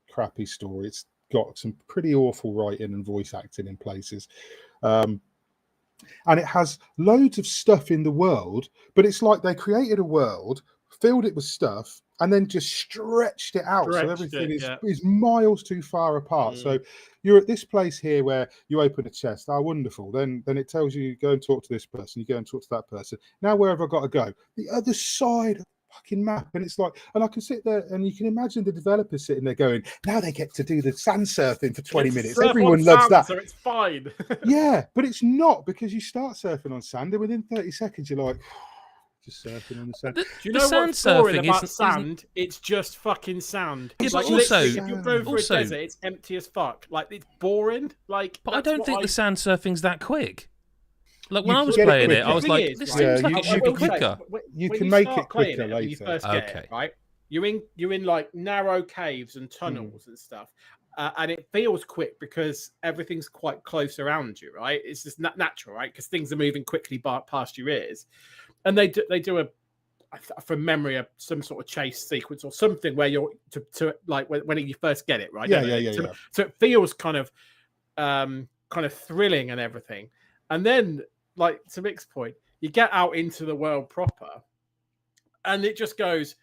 crappy story. It's got some pretty awful writing and voice acting in places. And it has loads of stuff in the world, but it's like they created a world, filled it with stuff, and then just stretched it out. So everything is miles too far apart. So you're at this place here where you open a chest. Oh, wonderful. Then it tells you go and talk to this person. You go and talk to that person. Now where have I got to go? The other side of the fucking map. And it's like, and I can sit there and you can imagine the developers sitting there going, now they get to do the sand surfing for 20 minutes. Everyone loves that. So it's fine. Yeah, but it's not, because you start surfing on sand and within 30 seconds you're like, just surfing on the sand. Do you know what's boring about sand? It's just fucking sand. Yeah, like, but also, if you go for a desert, it's empty as fuck. Like, it's boring. Like, but I don't think the sand surfing's that quick. Like when I was playing it, I was like, "This seems like it should be quicker." You can make it quicker later. When you first get it, right? You're in like narrow caves and tunnels and stuff, and it feels quick because everything's quite close around you, right? It's just natural, right? Because things are moving quickly past your ears, and they do from memory some sort of chase sequence or something where you're to like when you first get it, right? Yeah. So it feels kind of thrilling and everything, and then. Like to Mick's point, you get out into the world proper, and it just goes.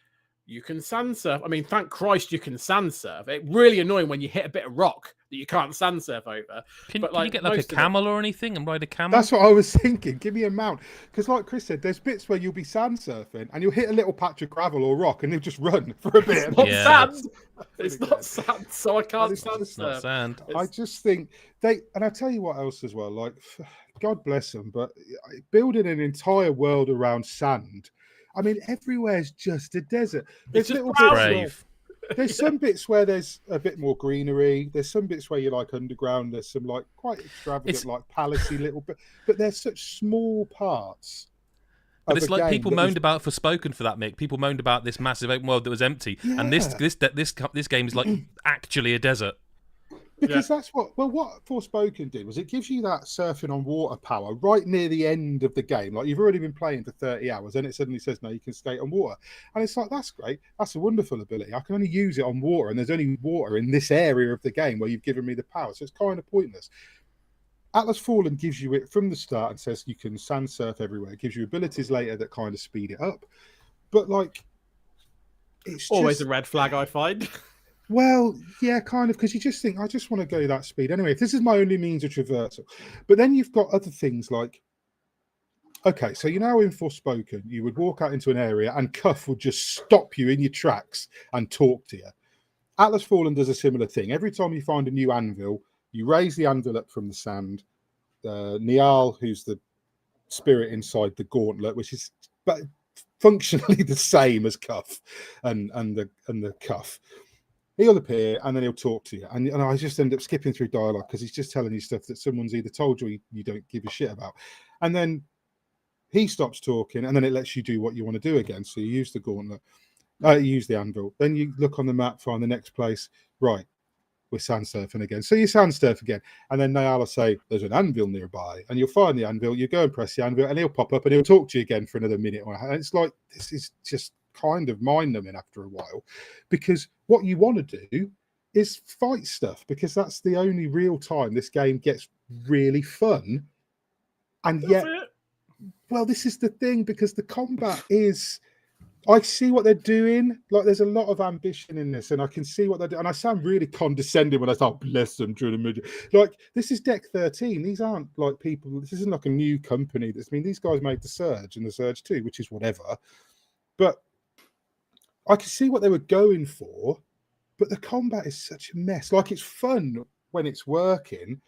You can sand surf. I mean, thank Christ you can sand surf. It's really annoying when you hit a bit of rock that you can't sand surf over. Can you get like a camel or anything and ride a camel? That's what I was thinking. Give me a mount. Because like Chris said, there's bits where you'll be sand surfing and you'll hit a little patch of gravel or rock and you'll just run for a bit. It's not sand. It's not sand, so I can't sand surf. Not sand. I just think and I tell you what else as well, like, God bless them, but building an entire world around sand, I mean, everywhere's just a desert. There's little bits. There's some bits where there's a bit more greenery. There's some bits where you're like underground. There's some like quite extravagant, like palacey little bit. But there's such small parts. But it's like people moaned about Forspoken for that, Mick. People moaned about this massive open world that was empty, and this game is like actually a desert. Because that's what Forspoken did was it gives you that surfing on water power right near the end of the game. Like you've already been playing for 30 hours and it suddenly says, no, you can skate on water. And it's like, that's great. That's a wonderful ability. I can only use it on water and there's only water in this area of the game where you've given me the power. So it's kind of pointless. Atlas Fallen gives you it from the start and says you can sand surf everywhere. It gives you abilities later that kind of speed it up. But like, it's always a red flag, I find. Well, yeah, kind of, because you just think, I just want to go that speed anyway. If this is my only means of traversal. But then you've got other things like, okay, so you know in Forspoken, you would walk out into an area and Cuff would just stop you in your tracks and talk to you. Atlas Fallen does a similar thing. Every time you find a new anvil, you raise the anvil up from the sand. Niall, who's the spirit inside the gauntlet, which is but functionally the same as Cuff and the Cuff. He'll appear and then he'll talk to you. And I just end up skipping through dialogue because he's just telling you stuff that someone's either told you you don't give a shit about. And then he stops talking and then it lets you do what you want to do again. So you use the gauntlet, you use the anvil. Then you look on the map, find the next place. Right, we're sand surfing again. So you sand surf again. And then Niall will say, there's an anvil nearby. And you'll find the anvil, you go and press the anvil and he'll pop up and he'll talk to you again for another minute. And it's like, this is just kind of mind-numbing after a while, because what you want to do is fight stuff, because that's the only real time this game gets really fun. And yet, well, this is the thing, because the combat is, I see what they're doing. Like, there's a lot of ambition in this, and I can see what they're doing. And I sound really condescending when I start, bless them, like, this is Deck 13. These aren't like people, this isn't like a new company. I mean, these guys made the Surge and the Surge 2, which is whatever. But I can see what they were going for, but the combat is such a mess. Like, it's fun when it's working,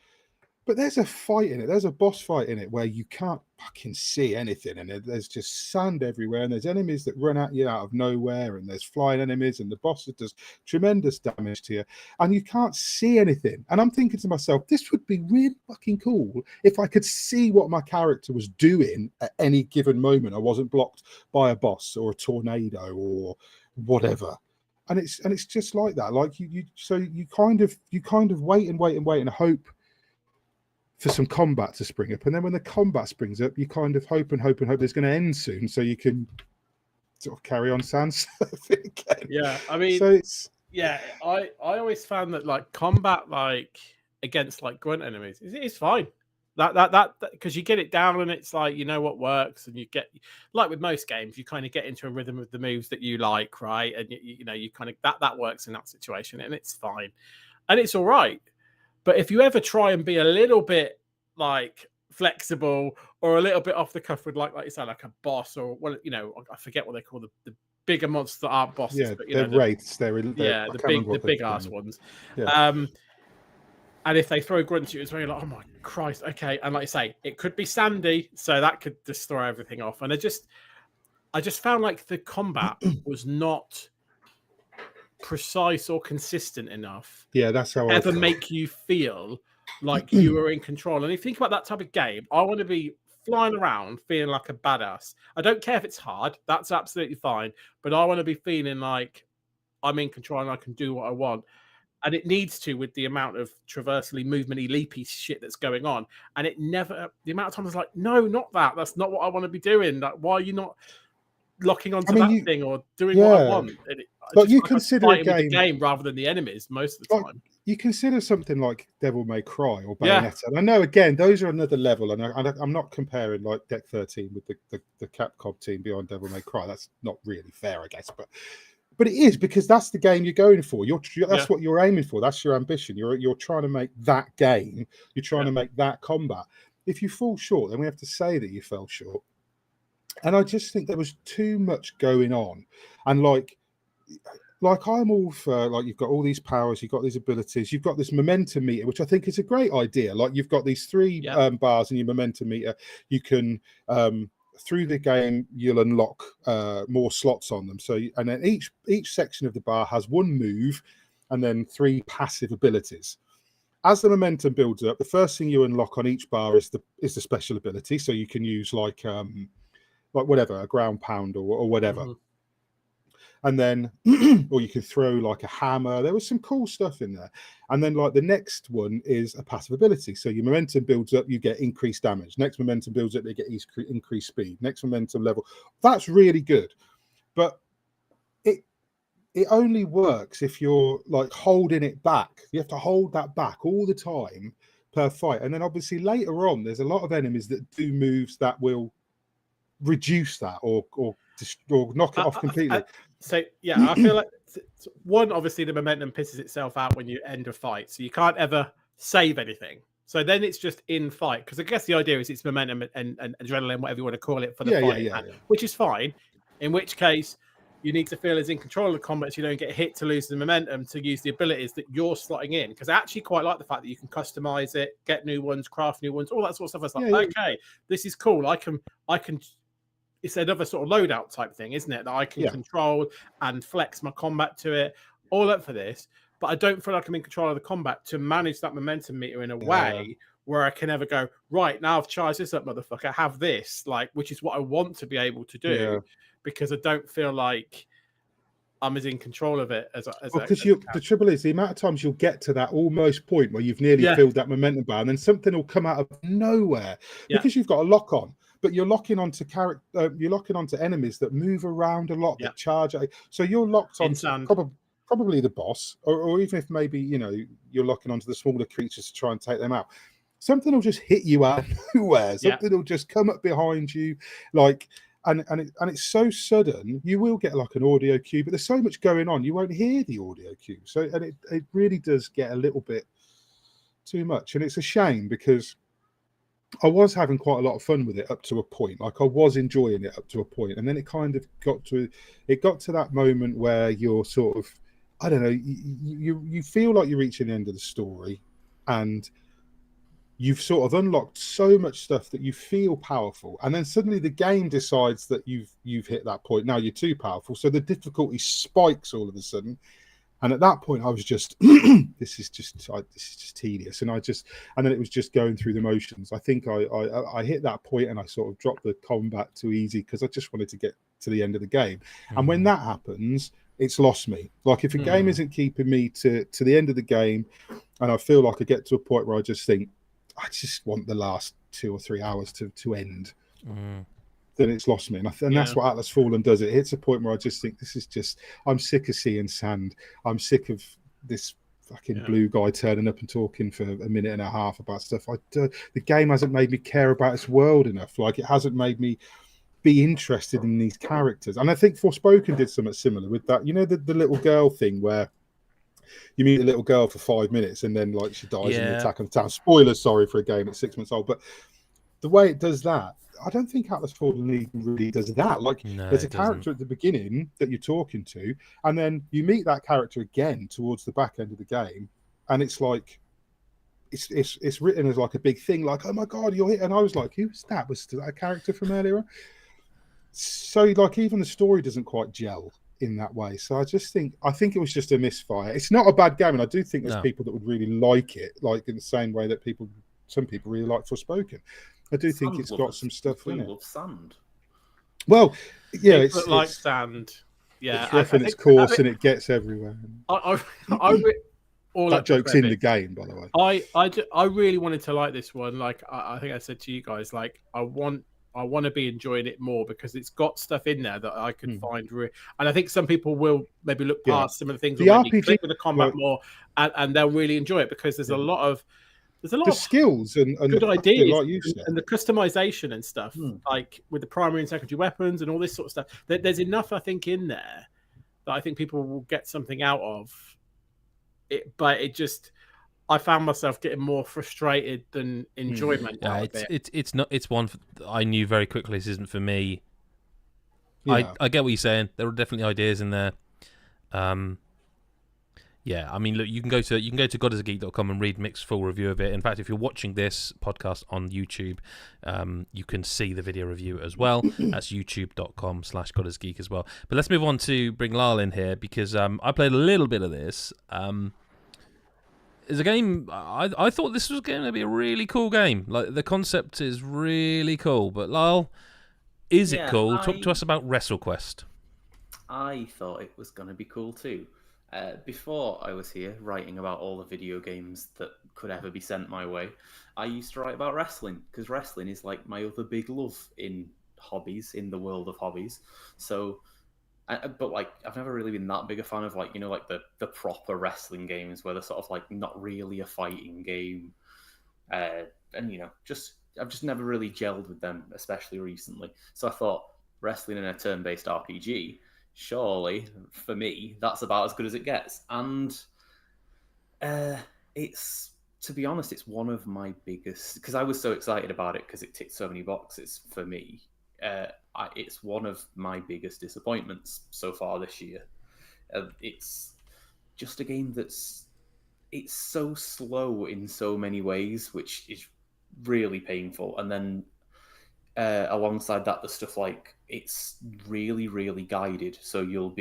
but there's a fight in it. There's a boss fight in it where you can't fucking see anything, and there's just sand everywhere, and there's enemies that run at you out of nowhere, and there's flying enemies, and the boss does tremendous damage to you, and you can't see anything. And I'm thinking to myself, this would be really fucking cool if I could see what my character was doing at any given moment. I wasn't blocked by a boss or a tornado or whatever. And it's just like that. Like you kind of wait and hope for some combat to spring up, and then when the combat springs up, you kind of hope there's going to end soon, so you can sort of carry on sand surfing again. Yeah, I mean, so it's I always found that like combat like against like grunt enemies it's fine. That because you get it down and it's like, you know what works, and you get, like with most games, you kind of get into a rhythm of the moves that you like, right? And you know, you kind of that works in that situation, and it's fine, and it's all right. But if you ever try and be a little bit like flexible or a little bit off the cuff with like you said, like a boss, or well, you know, I forget what they call the bigger monsters that aren't bosses, yeah, but you they're know, wraiths. They're the big ass ones. Yeah. And if they throw grunts at you, it's very like, oh my Christ, okay. And like I say, it could be sandy, so that could destroy everything off. And I just found like the combat was not precise or consistent enough. Yeah, that's how ever make you feel like you were in control. And if you think about that type of game, I want to be flying around feeling like a badass. I don't care if it's hard, that's absolutely fine. But I want to be feeling like I'm in control and I can do what I want. And it needs to, with the amount of traversally, movementy, leapy shit that's going on. And it never, the amount of times I was like, no, not that. That's not what I want to be doing. Like, why are you not locking onto that thing or doing what I want? But you consider a game rather than the enemies most of the time. You consider something like Devil May Cry or Bayonetta. And I know, again, those are another level. And I'm not comparing like Deck 13 with the Capcom team beyond Devil May Cry. That's not really fair, I guess. But it is, because that's the game you're going for. That's what you're aiming for. That's your ambition. You're trying to make that game. You're trying to make that combat. If you fall short, then we have to say that you fell short. And I just think there was too much going on. And like I'm all for, like, you've got all these powers, you've got these abilities, you've got this momentum meter, which I think is a great idea. Like, you've got these three bars in your momentum meter. You can through the game, you'll unlock more slots on them. So, and then each section of the bar has one move and then 3 passive abilities. As the momentum builds up, the first thing you unlock on each bar is the special ability. So you can use like whatever, a ground pound or whatever. Mm-hmm. And then, or you can throw like a hammer. There was some cool stuff in there. And then like the next one is a passive ability. So your momentum builds up, you get increased damage. Next momentum builds up, you get increased speed. Next momentum level. That's really good. But it only works if you're like holding it back. You have to hold that back all the time per fight. And then obviously later on, there's a lot of enemies that do moves that will reduce that or knock it off completely. So yeah, I feel like one, obviously the momentum pisses itself out when you end a fight, so you can't ever save anything. So then it's just in fight, because I guess the idea is it's momentum and adrenaline, whatever you want to call it, for the fight, which is fine. In which case, you need to feel as in control of the combat so you don't get hit to lose the momentum to use the abilities that you're slotting in. Because I actually quite like the fact that you can customize it, get new ones, craft new ones, all that sort of stuff. It's like, okay, this is cool. I can. It's another sort of loadout type thing, isn't it? That I can control and flex my combat to it. All up for this, but I don't feel like I'm in control of the combat to manage that momentum meter in a way where I can ever go, right, now I've charged this up, motherfucker, have this, like, which is what I want to be able to do, because I don't feel like I'm as in control of it as because the trouble is, the amount of times you'll get to that almost point where you've nearly filled that momentum bar, and then something will come out of nowhere because you've got a lock on. But you're locking onto enemies that move around a lot, that charge. So you're locked onto probably the boss, or even if maybe you're locking onto the smaller creatures to try and take them out. Something will just hit you out of nowhere. Something will just come up behind you, like, and it's so sudden. You will get like an audio cue, but there's so much going on, you won't hear the audio cue. So it really does get a little bit too much, and it's a shame because I was having quite a lot of fun with it up to a point. Like, I was enjoying it up to a point, and then it kind of got to that moment where you're sort of, I don't know, you feel like you're reaching the end of the story, and you've sort of unlocked so much stuff that you feel powerful, and then suddenly the game decides that you've hit that point. Now you're too powerful, so the difficulty spikes all of a sudden. And at that point, I was just, this is just tedious, and then it was just going through the motions. I think I hit that point, and I sort of dropped the combat too easy because I just wanted to get to the end of the game. And when that happens, it's lost me. Like, if a game isn't keeping me to the end of the game, and I feel like I get to a point where I just think, I just want the last 2 or 3 hours to end. Then it's lost me, and that's what Atlas Fallen does. It hits a point where I just think, this is just, I'm sick of seeing sand. I'm sick of this fucking blue guy turning up and talking for a minute and a half about stuff. The game hasn't made me care about its world enough. Like, it hasn't made me be interested in these characters. And I think Forspoken did something similar with that. The little girl thing where you meet a little girl for 5 minutes and then, like, she dies in the attack on the town. Spoilers, sorry, for a game that's 6 months old, but the way it does that, I don't think Atlas Fallen even really does that. Like, there's a character at the beginning that you're talking to, and then you meet that character again towards the back end of the game, and it's like, it's written as like a big thing, like, oh my god, you're here. And I was like, who was that? Was that a character from earlier? So, like, even the story doesn't quite gel in that way. So I think it was just a misfire. It's not a bad game, and I do think there's people that would really like it, like in the same way that some people really like Forspoken. I do think it's got some stuff in it. Sand. Well, yeah, it's like sand. Yeah, it's rough in its course, and it gets everywhere. That joke's in the game, by the way. I really wanted to like this one. Like, I think I said to you guys, like, I want to be enjoying it more because it's got stuff in there that I can find and I think some people will maybe look past some of the things, the RPG click with the combat more, and they'll really enjoy it because there's a lot of skills and good ideas, like you said, and the customization and stuff, like with the primary and secondary weapons and all this sort of stuff. There's enough, I think, in there that I think people will get something out of it. But it just, I found myself getting more frustrated than enjoyment. It's not. It's one I knew very quickly. This isn't for me. Yeah. I get what you're saying. There are definitely ideas in there. Yeah, I mean, look, you can go to godisageek.com and read Mick's full review of it. In fact, if you're watching this podcast on YouTube, you can see the video review as well. That's youtube.com/godisageek as well. But let's move on to bring Lyle in here because I played a little bit of this. It's a game, I thought this was going to be a really cool game. Like, the concept is really cool. But Lyle, is it cool? Talk to us about Wrestlequest. I thought it was going to be cool too. Before I was here writing about all the video games that could ever be sent my way, I used to write about wrestling because wrestling is like my other big love in hobbies, in the world of hobbies. So, but like, I've never really been that big a fan of like, like the proper wrestling games where they're sort of like not really a fighting game. And I've just never really gelled with them, especially recently. So I thought wrestling in a turn-based RPG surely for me that's about as good as it gets. And it's, to be honest, it's one of my biggest, because I was so excited about it because it ticked so many boxes for me. It's one of my biggest disappointments so far this year. It's just a game it's so slow in so many ways, which is really painful. And then alongside that, the stuff like it's really, really guided. So you'll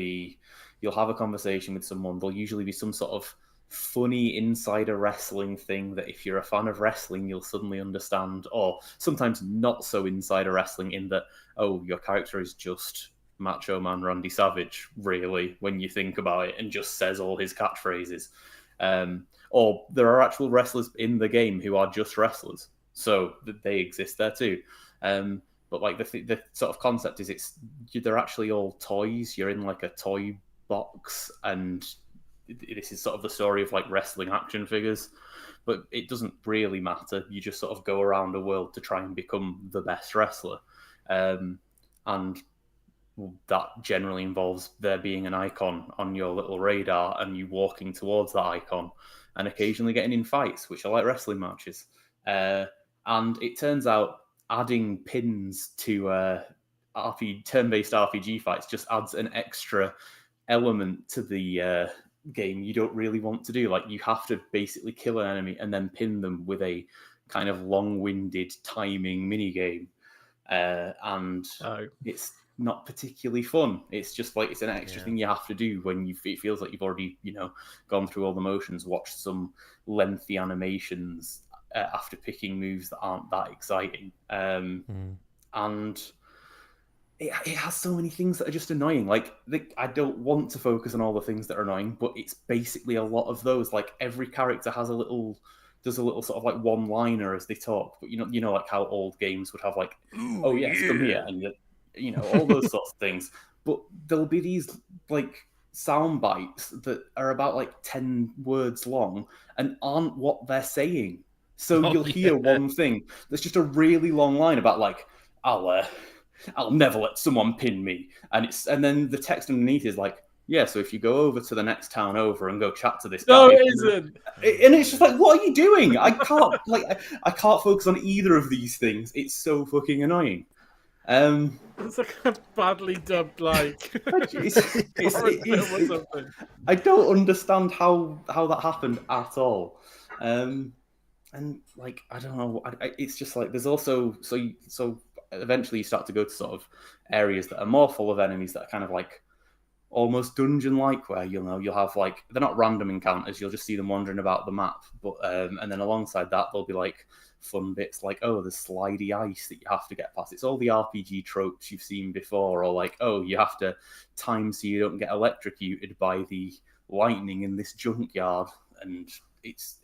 have a conversation with someone. There'll usually be some sort of funny insider wrestling thing that if you're a fan of wrestling, you'll suddenly understand, or sometimes not so insider wrestling in that, oh, your character is just Macho Man Randy Savage, really, when you think about it, and just says all his catchphrases. Or there are actual wrestlers in the game who are just wrestlers, so they exist there too. But like the sort of concept is they're actually all toys. You're in like a toy box, and this is sort of the story of like wrestling action figures. But it doesn't really matter. You just sort of go around the world to try and become the best wrestler, and that generally involves there being an icon on your little radar and you walking towards that icon and occasionally getting in fights, which are like wrestling matches. And it turns out adding pins to turn-based RPG fights just adds an extra element to the game you don't really want to do. Like, you have to basically kill an enemy and then pin them with a kind of long-winded timing minigame. And it's not particularly fun. It's just like it's an extra thing you have to do when it feels like you've already, gone through all the motions, watched some lengthy animations after picking moves that aren't that exciting. And it has so many things that are just annoying. Like, I don't want to focus on all the things that are annoying, but it's basically a lot of those. Like, every character has does a little sort of like one-liner as they talk. But you know, like how old games would have like, "Oh yes, come here," and all those sorts of things. But there'll be these like sound bites that are about like 10 words long and aren't what they're saying. So you'll hear one thing that's just a really long line about like, I'll never let someone pin me. And then the text underneath is like, yeah, so if you go over to the next town over and go chat to this guy. No, it isn't. And it's just like, what are you doing? I can't focus on either of these things. It's so fucking annoying. It's like a badly dubbed like. I don't understand how that happened at all. And like, I don't know. It's just like there's also so eventually you start to go to sort of areas that are more full of enemies that are kind of like almost dungeon-like, where you'll have like, they're not random encounters, you'll just see them wandering about the map, but and then alongside that there'll be like fun bits like, oh, there's slidey ice that you have to get past. It's all the RPG tropes you've seen before, or like, oh, you have to time so you don't get electrocuted by the lightning in this junkyard. And it's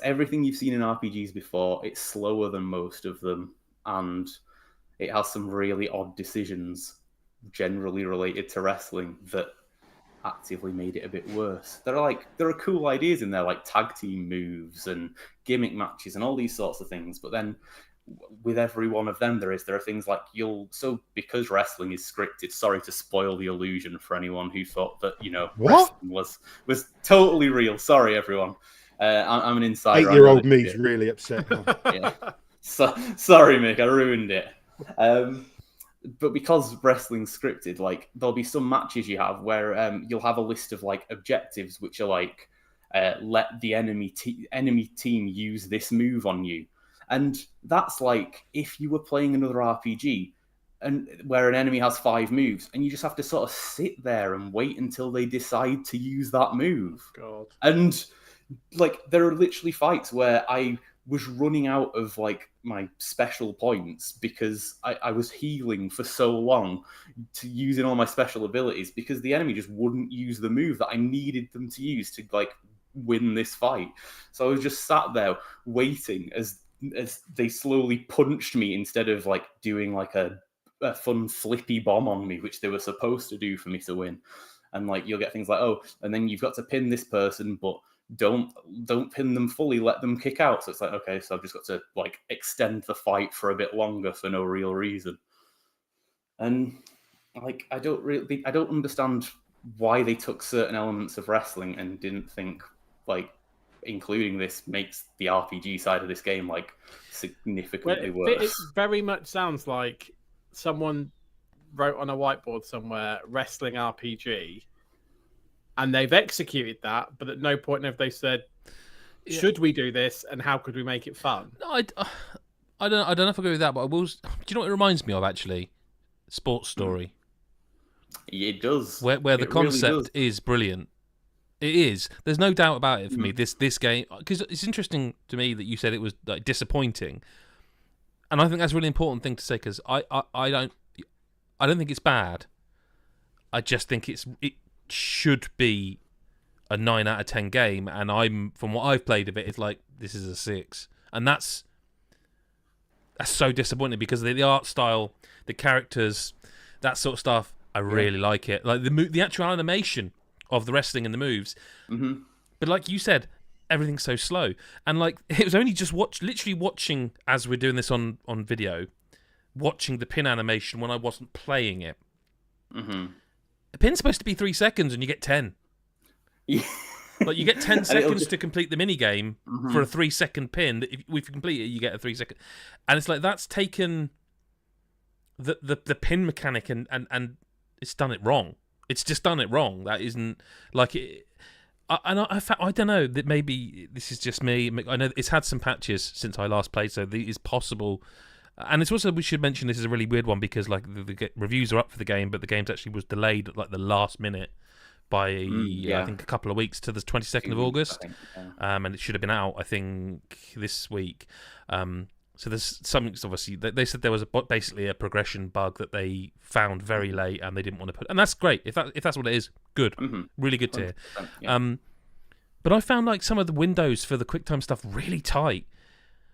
everything you've seen in RPGs before. It's slower than most of them, and it has some really odd decisions generally related to wrestling that actively made it a bit worse. There are cool ideas in there, like tag team moves and gimmick matches and all these sorts of things, but then with every one of them there are things like because wrestling is scripted, sorry to spoil the illusion for anyone who thought that wrestling was totally real, sorry everyone. I'm an insider. 8-year-old me's really upset now. Yeah. Sorry, Mick, I ruined it. But because wrestling's scripted, like, there'll be some matches you have where you'll have a list of like objectives which are like, let the enemy team use this move on you, and that's like if you were playing another RPG and where an enemy has 5 moves and you just have to sort of sit there and wait until they decide to use that move. God. And like, there are literally fights where I was running out of like my special points because I was healing for so long to using all my special abilities because the enemy just wouldn't use the move that I needed them to use to like win this fight. So I was just sat there waiting as they slowly punched me instead of like doing like a fun flippy bomb on me, which they were supposed to do for me to win. And like, you'll get things like, oh, and then you've got to pin this person, but don't pin them fully, let them kick out. So it's like, okay, so I've just got to like extend the fight for a bit longer for no real reason. And like, I don't understand why they took certain elements of wrestling and didn't think like including this makes the RPG side of this game like significantly worse. It very much sounds like someone wrote on a whiteboard somewhere wrestling RPG, and they've executed that, but at no point have they said, should we do this and how could we make it fun? No, I don't know if I agree with that, but I will. Do you know what it reminds me of actually? Sports Story. It does. Where the concept really is brilliant. It is. There's no doubt about it for me. This game, because it's interesting to me that you said it was like disappointing, and I think that's a really important thing to say because I don't think it's bad. I just think it should be a 9 out of 10 game, and from what I've played of it, it's like this is a 6, and that's so disappointing because the art style, the characters, that sort of stuff. I really like it. Like the actual animation of the wrestling and the moves. Mm-hmm. But like you said, everything's so slow. And like it was only just literally watching as we're doing this on video, watching the pin animation when I wasn't playing it. Mm-hmm. The pin's supposed to be 3 seconds and you get 10. Yeah. Like you get 10 seconds to complete the minigame for a 3-second pin. That if you complete it, you get a 3-second. And it's like that's taken the pin mechanic and it's done it wrong. It's just done it wrong. That isn't like it. I don't know. That maybe this is just me. I know it's had some patches since I last played, so it's possible. And it's also, we should mention, this is a really weird one because like the reviews are up for the game, but the game actually was delayed at like the last minute by I think a couple of weeks to the 22nd of August, and it should have been out I think this week. So there's something, obviously, they said there was basically a progression bug that they found very late and they didn't want to put, and that's great. If that's what it is, good. Really good to hear. Yeah. But I found like some of the windows for the QuickTime stuff really tight.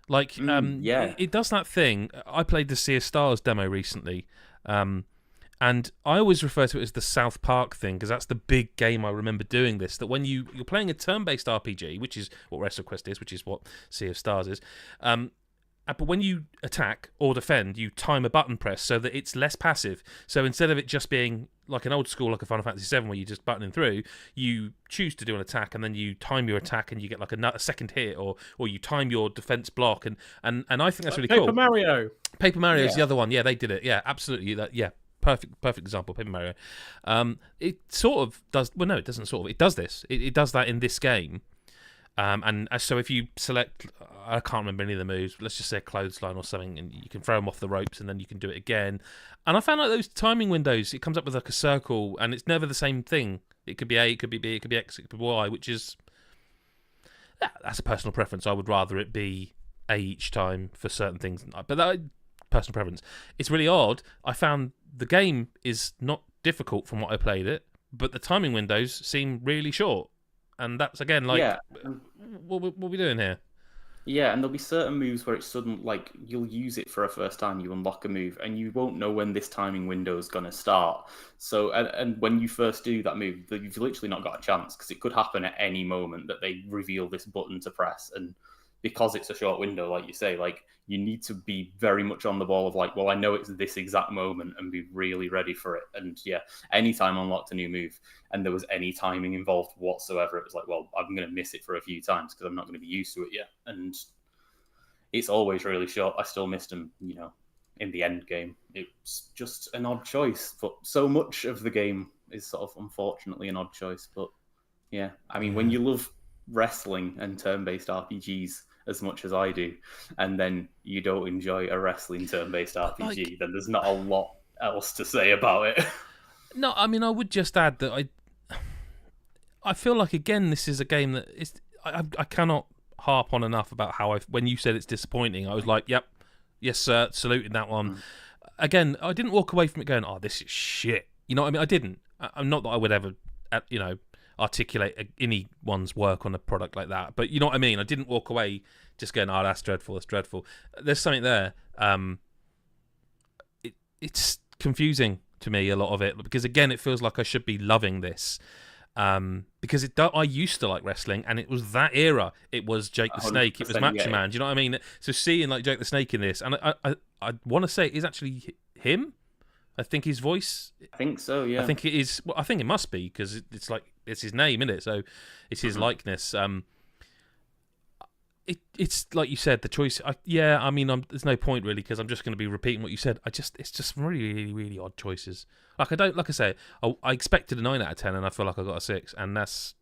Like, it does that thing. I played the Sea of Stars demo recently, and I always refer to it as the South Park thing because that's the big game I remember doing this. That when you're playing a turn-based RPG, which is what Wrestlequest is, which is what Sea of Stars is, but when you attack or defend, you time a button press so that it's less passive. So instead of it just being like an old school, like a Final Fantasy VII, where you just buttoning through, you choose to do an attack and then you time your attack and you get like a second hit, or you time your defense block, and I think that's really cool. Paper Mario is the other one. Yeah, they did it. Yeah, absolutely. Perfect example. Paper Mario. It sort of does. Well, no, it doesn't. Sort of. It does this. It does that in this game. And so if you select, I can't remember any of the moves, but let's just say a clothesline or something, and you can throw them off the ropes and then you can do it again. And I found like those timing windows, it comes up with like a circle and it's never the same thing. It could be A, it could be B, it could be X, it could be Y, which is, that's a personal preference. I would rather it be A each time for certain things. But that, personal preference. It's really odd. I found the game is not difficult from what I played it, but the timing windows seem really short. And that's, again, like, what are we doing here? Yeah, and there'll be certain moves where it's sudden, like, you'll use it for a first time, you unlock a move, and you won't know when this timing window is going to start. So, and when you first do that move, you've literally not got a chance, because it could happen at any moment that they reveal this button to press. And because it's a short window, like you say, like, you need to be very much on the ball of like, well, I know it's this exact moment and be really ready for it. And yeah, anytime I unlocked a new move and there was any timing involved whatsoever, it was like, well, I'm going to miss it for a few times because I'm not going to be used to it yet. And it's always really short. I still missed him, in the end game. It's just an odd choice, but so much of the game is sort of unfortunately an odd choice. But yeah, I mean, when you love wrestling and turn-based RPGs as much as I do, and then you don't enjoy a wrestling turn-based RPG, then there's not a lot else to say about it. No, I mean, I would just add that I feel like, again, this is a game that is, I cannot harp on enough about how when you said it's disappointing, I was like, yep, yes sir, saluting that one. Again, I didn't walk away from it going, oh, this is shit. You know what I mean? I didn't. I'm not that I would ever, articulate anyone's work on a product like that, but you know what I mean. I didn't walk away just going, "Oh, that's dreadful. That's dreadful." There's something there. It's confusing to me, a lot of it, because again, it feels like I should be loving this, because I used to like wrestling, and it was that era. It was Jake the Snake. It was Macho Man. Do you know what I mean? So seeing like Jake the Snake in this, and I want to say it is actually him. I think his voice. I think so. Yeah. I think it is. Well, I think it must be because it's like it's his name, isn't it? So it's his likeness. It's like you said, the choice. I mean, there's no point really because I'm just going to be repeating what you said. It's just really, really, really odd choices. Like I say, I expected a 9 out of 10, and I feel like I got a 6, and that's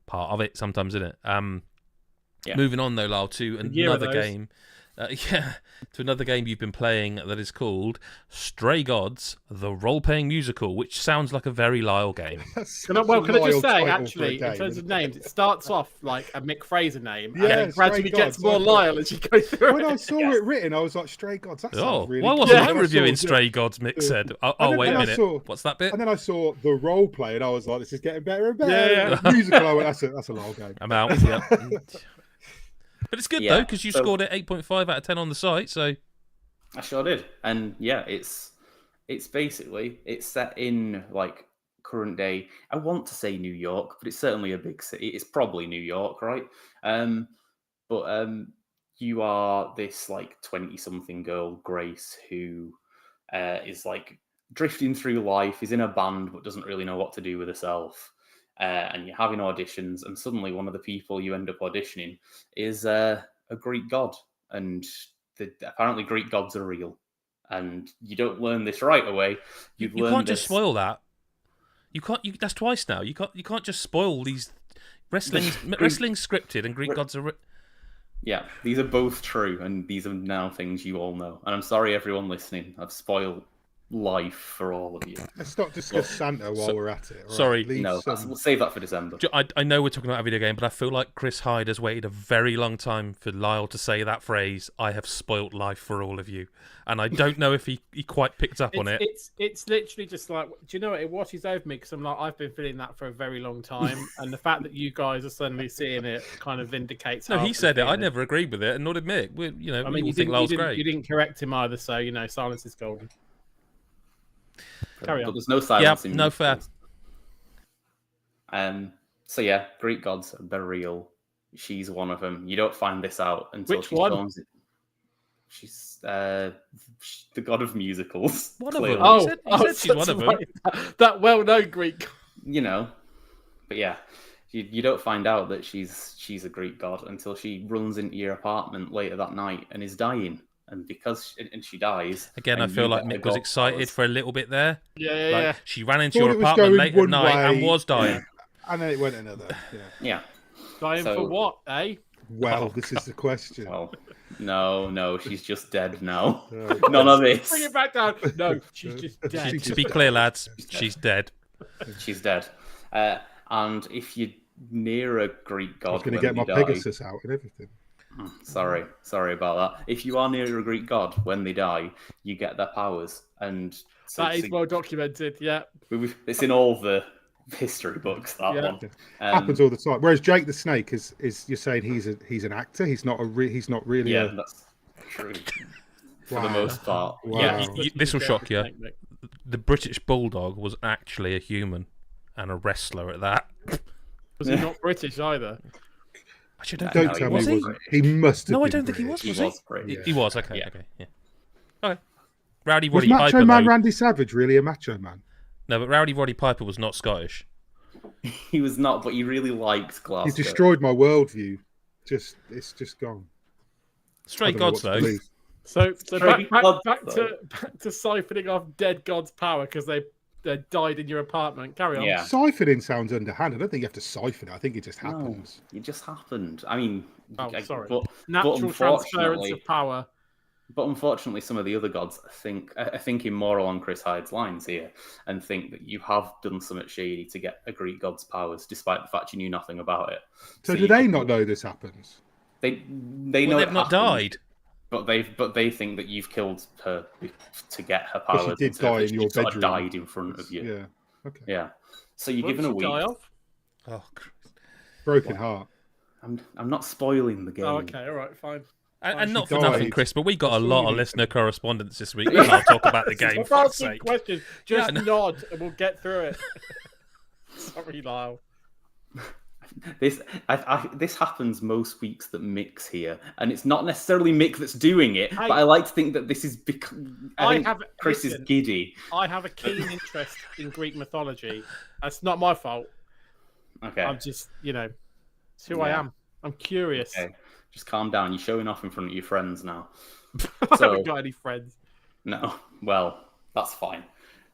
part of it sometimes, isn't it? Moving on though, Lyle, to another game. To another game you've been playing that is called Stray Gods: The Roleplaying Musical, which sounds like a very Lyle game. Can I just say, actually, in terms of names, it starts off like a Mick Fraser name, and then gradually gets more Lyle as you go through. When I saw it written, I was like, Stray Gods. That sounds really. Why wasn't I reviewing Stray Gods? Mick said. Oh, wait a minute. What's that bit? And then I saw the role play, and I was like, this is getting better and better. Yeah. Musical. I went, that's a Lyle game. I'm out. Yeah. But it's good though because you scored it 8.5 out of 10 on the site. So I sure did, and it's basically it's set in like current day. I want to say New York, but it's certainly a big city. It's probably New York, right? But you are this like 20-something girl, Grace, who is like drifting through life. Is in a band but doesn't really know what to do with herself. And you're having auditions, and suddenly one of the people you end up auditioning is a Greek god, and apparently Greek gods are real. And you don't learn this right away. You can't just spoil that. You can't. That's twice now. You can't just spoil these wrestling's scripted and Greek gods are. Yeah, these are both true, and these are now things you all know. And I'm sorry, everyone listening. I've spoiled life for all of you. Let's not discuss Santa while we're at it. Right? Sorry, we'll save that for December. I know we're talking about a video game, but I feel like Chris Hyde has waited a very long time for Lyle to say that phrase. I have spoilt life for all of you, and I don't know if he quite picked up on it. It's literally just like, do you know what? It washes over me because I'm like, I've been feeling that for a very long time, and the fact that you guys are suddenly seeing it kind of vindicates. No, he said it. I never agreed with it, and nor did Mick. I mean, you think Lyle's great. You didn't correct him either, so silence is golden. Carry on. But there's no silence. No fair. So yeah, Greek gods, they're real. She's one of them. You don't find this out until Which one? Comes it. She's the god of musicals. One of them. Oh, he said she's one of them. Right. That well-known Greek. But yeah, you don't find out that she's a Greek god until she runs into your apartment later that night and is dying. And she dies. Again, I feel like Mick was excited for a little bit there. Yeah. She ran into your apartment late at night and was dying. And then it went another. Yeah. Dying for what, eh? Well, this is the question. Well, no, she's just dead now. None of this. Bring it back down. No, she's just dead. To be clear, lads, she's dead. She's dead. And if you're near a Greek god, I was going to get my Pegasus out and everything. Sorry about that. If you are near a Greek god, when they die, you get their powers, and that is well documented. Yeah, it's in all the history books. That one happens all the time. Whereas Jake the Snake is you're saying he's an actor. He's not really. Yeah, that's true for the most part. Wow. Yeah, this will shock you. The British Bulldog was actually a human and a wrestler at that. Was he not British either? Don't tell me he must have. No, been I don't think he was. He was British. He was. Okay. Yeah. Okay. Yeah. Okay. Rowdy Was Roddy Macho Piper. Man Randy Savage really a macho man? No, but Rowdy Roddy Piper was not Scottish. He was not, but he really liked Glasgow. He destroyed my worldview. It's just gone. Stray Gods though. So back to siphoning off dead gods' power because they died in your apartment. Carry on. Yeah. Siphoning sounds underhand. I don't think you have to siphon it. I think it just happens. No, it just happened. I mean, sorry. But Natural transference of power. But unfortunately, some of the other gods are thinking more along Chris Hyde's lines here and think that you have done something shady to get a Greek god's powers, despite the fact you knew nothing about it. So do they not know this happens? They know they've not died. But they think that you've killed her to get her powers. She did die in your bedroom. Sort of died in front of you. Yeah. Okay. Yeah. So you're given a week. Die of? Oh, broken heart. I'm not spoiling the game. Oh, okay. All right. Fine. And not for nothing, Chris, but we got a lot of listener correspondence this week. I'll talk about the game. For fuck's sake. Questions. Just nod, and we'll get through it. Sorry, Lyle. This this happens most weeks that Mick's here, and it's not necessarily Mick that's doing it, but I like to think that this is because Chris is giddy. I have a keen interest in Greek mythology. That's not my fault. Okay. I'm just, it's who I am. I'm curious. Okay. Just calm down. You're showing off in front of your friends now. I haven't got any friends. No. Well, that's fine.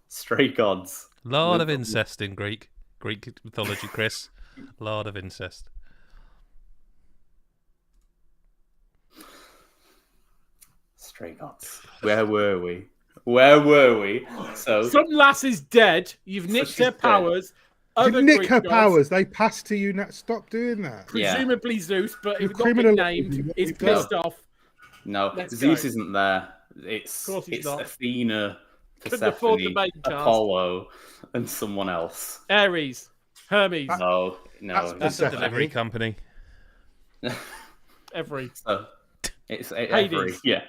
Stray Gods. Lot of incest in Greek mythology, Chris. Lot of incest. Stray Gods. Where were we? Where were we? So some lass is dead. You've nicked her powers. You nick her powers. They pass to you. Stop doing that. Presumably Zeus, but if not been named, is pissed off. No, Zeus isn't there. It's Athena, Persephone, Apollo, and someone else. Ares, Hermes. No, that's a delivery company. Every. So it's every. Yeah.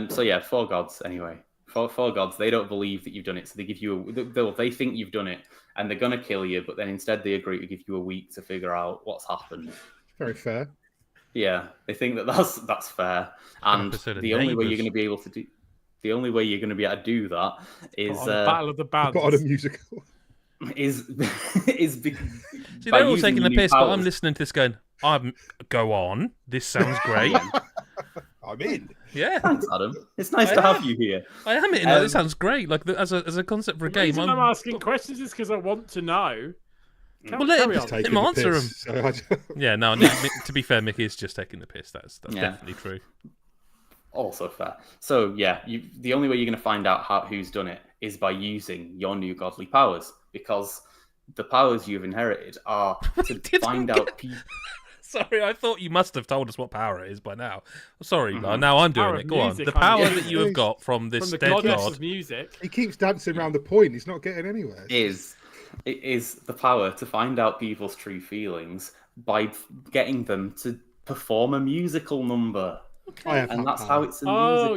So yeah, 4 gods anyway. Four gods. They don't believe that you've done it, so they give you they think you've done it, and they're gonna kill you. But then instead they agree to give you a week to figure out what's happened. Very fair. Yeah, they think that's fair, and the only way you're going to be able to do that is Battle of the Bands. Got on a musical. Is because see, they're all taking the piss, but I'm listening to this going, go on. This sounds great. I'm in. Yeah. Thanks, Adam. It's nice to have you here. I am in. This sounds great. Like as a concept for a game. I'm asking questions is because I want to know. Well, let him answer them. So yeah, no. To be fair, Mick is just taking the piss. That's definitely true. Also fair. So yeah, the only way you're going to find out who's done it is by using your new godly powers, because the powers you've inherited are to find out people. Sorry, I thought you must have told us what power it is by now. Sorry, now I'm doing it. Go on. The power that you have got from this dead god. Of music. He keeps dancing around the point. He's not getting anywhere. It is the power to find out people's true feelings by getting them to perform a musical number. Okay. And that's how it's a musical. Oh,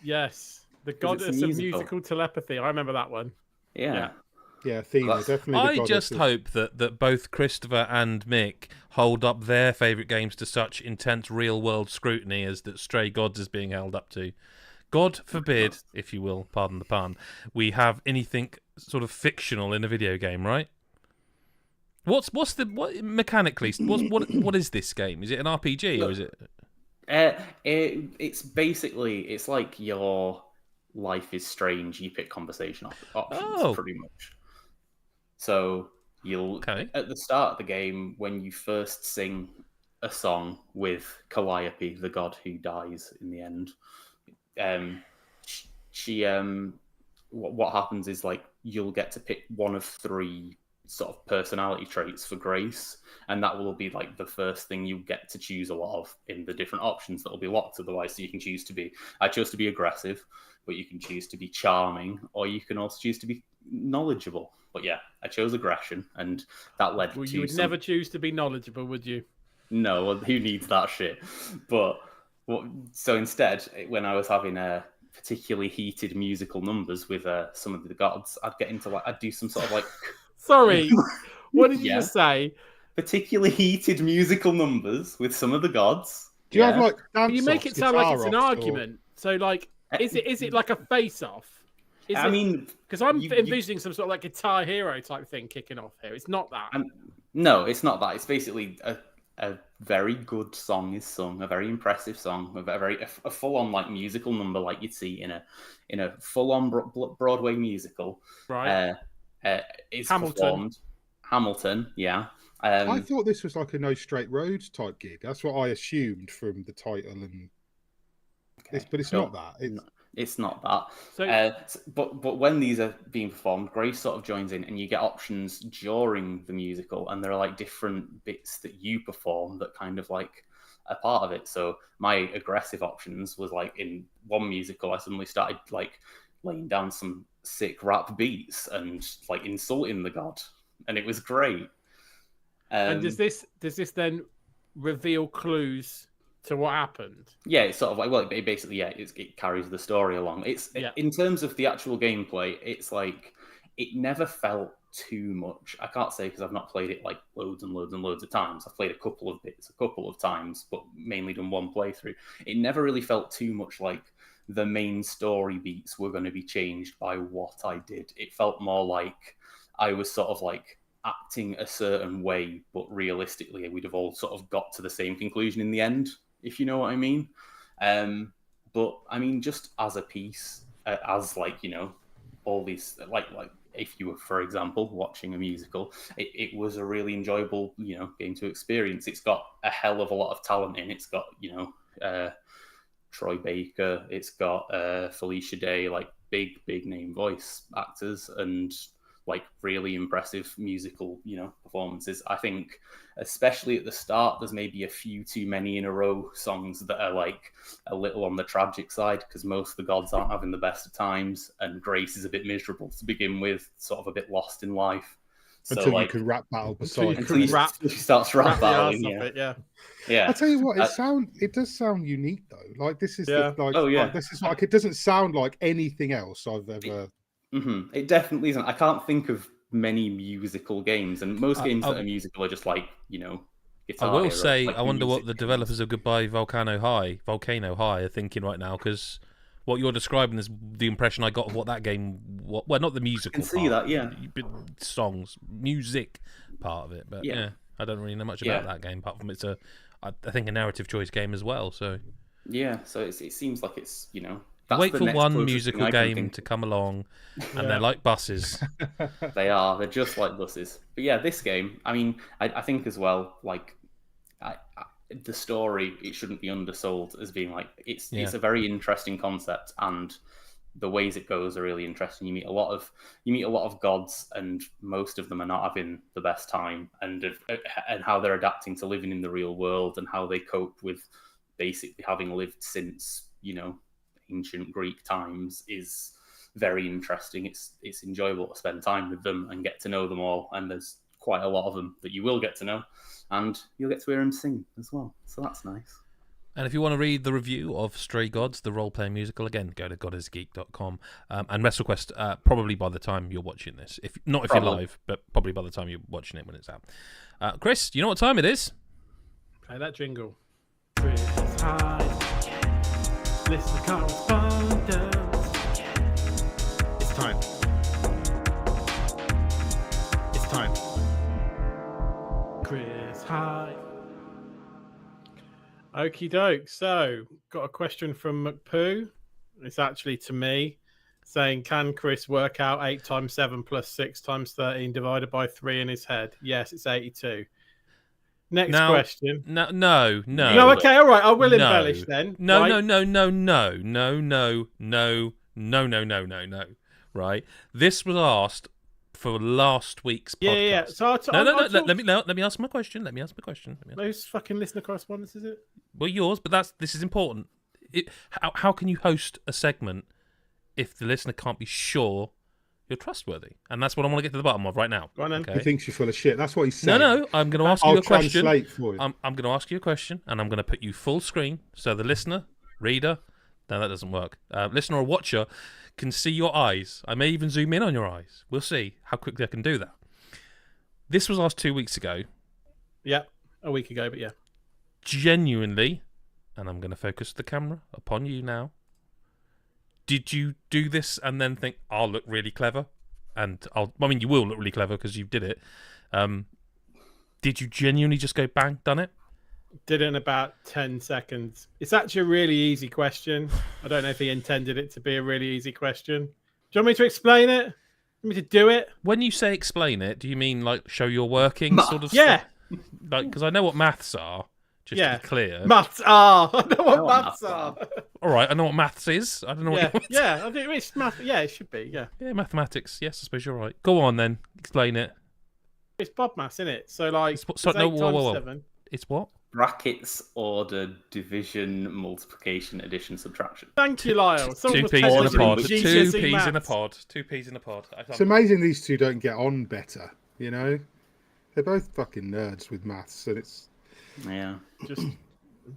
yes. The goddess of musical telepathy. I remember that one. Yeah. Yeah, Athena, definitely. I just hope that both Christopher and Mick hold up their favourite games to such intense real-world scrutiny as that Stray Gods is being held up to. God forbid, if you will, pardon the pun, we have anything sort of fictional in a video game, right? What mechanically? What is this game? Is it an RPG or is it? It's like your Life is Strange. You pick conversation options pretty much. So at the start of the game, when you first sing a song with Calliope, the god who dies in the end. What happens is like you'll get to pick one of 3 sort of personality traits for Grace, and that will be like the first thing you get to choose a lot of in the different options that will be locked otherwise. So you can choose to be, I chose to be aggressive, but you can choose to be charming, or you can also choose to be knowledgeable. But yeah, I chose aggression, and that led to you would never choose to be knowledgeable, would you? No, well, who needs that shit? But so instead, when I was having particularly heated musical numbers with some of the gods, I'd do some sort of like. Sorry, what did you just say? Particularly heated musical numbers with some of the gods. Do you have like? You make it sound like it's an argument. So like, is it like a face-off? Because I'm envisioning some sort of like Guitar Hero type thing kicking off here. It's not that. No, it's not that. It's basically a very good song is sung, a very impressive song, a full-on like musical number like you'd see in a full-on Broadway musical. Right. Is performed. Hamilton, yeah. I thought this was like a No Straight Roads type gig. That's what I assumed from the title, and but it's not that. It's not that. So, but when these are being performed, Grace sort of joins in, and you get options during the musical, and there are like different bits that you perform that kind of like a part of it. So my aggressive options was like in one musical, I suddenly started like laying down some sick rap beats and like insulting the god, and it was great. And does this then reveal clues to what happened? Yeah, it's sort of like, it basically, it carries the story along. In terms of the actual gameplay, it's like, it never felt too much. I can't say because I've not played it like loads and loads and loads of times. I've played a couple of bits, a couple of times, but mainly done one playthrough. It never really felt too much like the main story beats were going to be changed by what I did. It felt more like I was sort of like acting a certain way, but realistically, we'd have all sort of got to the same conclusion in the end, if you know what I mean. But I mean, just as a piece, as like, you know, all these, like if you were, for example, watching a musical, it was a really enjoyable, you know, game to experience. It's got a hell of a lot of talent in. It's got, you know, Troy Baker, it's got Felicia Day, like big name voice actors, and like really impressive musical, you know, performances. I think especially at the start, there's maybe a few too many in a row songs that are like a little on the tragic side, because most of the gods aren't having the best of times, and Grace is a bit miserable to begin with, sort of a bit lost in life. Until so, you like, can rap battle beside until she starts rap battling, yeah. I tell you what, it does sound unique though. Like this is this is like, it doesn't sound like anything else I've ever. It definitely isn't. I can't think of many musical games, and most games that are musical are just like, you know, Guitar I will Hero, say, like I wonder what the music developers of Goodbye Volcano High are thinking right now, because what you're describing is the impression I got of what that game. Well, not the musical. I can see that, yeah. Songs, music part of it, but yeah, I don't really know much about that game apart from it's I think a narrative choice game as well. So yeah, so it seems like it's, you know. Wait for one musical game to come along, and they're like buses. They're just like buses. But yeah, this game, I mean, I think as well, like, the story, it shouldn't be undersold as being like, it's a very interesting concept, and the ways it goes are really interesting. You meet a lot of gods, and most of them are not having the best time, and how they're adapting to living in the real world, and how they cope with basically having lived since, you know, ancient Greek times is very interesting. It's enjoyable to spend time with them and get to know them all, and there's quite a lot of them that you will get to know, and you'll get to hear them sing as well, so that's nice. And if you want to read the review of Stray Gods, the role-playing musical, again, go to godisgeek.com. And Wrestlequest, probably by the time you're watching this. If you're live, but probably by the time you're watching it when it's out. Chris, do you know what time it is? Play that jingle. Chris Hyde. Listen to Correspondence. It's time. It's time. Chris Hyde. Okie doke. So, got a question from McPoo. It's actually to me, saying, can Chris work out 8 times 7 plus 6 times 13 divided by 3 in his head? Yes, it's 82. Next question. No. Okay, all right. I will embellish then. No. Right. This was asked for last week's podcast. Yeah. So Let me ask my question. Whose fucking listener correspondence is it? Well, yours, but this is important. How can you host a segment if the listener can't be sure you're trustworthy? And that's what I want to get to the bottom of right now. Go on then. Okay? He thinks you're full of shit. That's what he's saying. No. I'm going to ask you a question. Translate for you. I'm going to ask you a question, and I'm going to put you full screen so the listener, reader, no, that doesn't work. Listener or watcher can see your eyes. I may even zoom in on your eyes. We'll see how quickly I can do that. This was asked 2 weeks ago. Yeah, a week ago, but yeah. Genuinely, and I'm going to focus the camera upon you now. Did you do this and then think, I'll look really clever? And you will look really clever because you did it. Did you genuinely just go bang, done it? Did it in about 10 seconds. It's actually a really easy question. I don't know if he intended it to be a really easy question. Do you want me to explain it? Want me to do it? When you say explain it, do you mean like show your working sort of yeah. stuff? Like, because I know what maths are, just to be clear. Maths are. I know what maths are. All right, I know what maths is. I don't know what I think it's math. Yeah, it should be. Yeah. Yeah, mathematics. Yes, I suppose you're right. Go on then. Explain it. It's Bob maths, isn't it? So like, whoa. 7. It's what? Brackets, order, division, multiplication, addition, subtraction. Thank you, Lyle. 2 peas in a pod. 2 peas in a pod. 2 peas in a pod. It's amazing these two don't get on better, you know? They're both fucking nerds with maths, and it's... Yeah.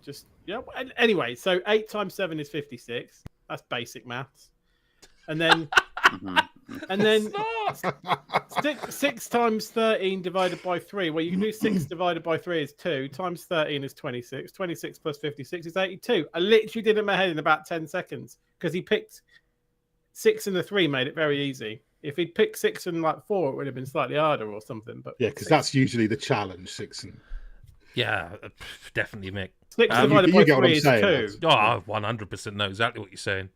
Just yeah. Anyway, so 8 times 7 is 56. That's basic maths. And then And then 6 times 13 divided by 3. Well, you can do 6 divided by 3 is 2. Times 13 is 26. 26 plus 56 is 82. I literally did it in my head in about 10 seconds because he picked 6 and the 3 made it very easy. If he'd picked 6 and 4, it would have been slightly harder or something. But yeah, because that's usually the challenge. 6 and Yeah, definitely, Mick. 6 divided by 3 is 2. Oh, I 100% know exactly what you're saying.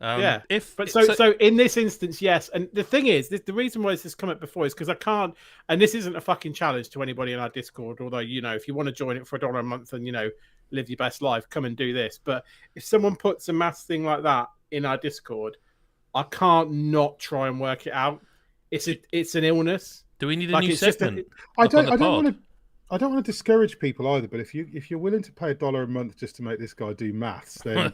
Yeah, so in this instance, yes. And the thing is, the reason why this has come up before is because I can't, and this isn't a fucking challenge to anybody in our Discord, although, if you want to join it for $1 a month and, live your best life, come and do this. But if someone puts a maths thing like that in our Discord, I can't not try and work it out. It's an illness. Do we need a new segment? I don't want to discourage people either, but if you're willing to pay $1 a month just to make this guy do maths, then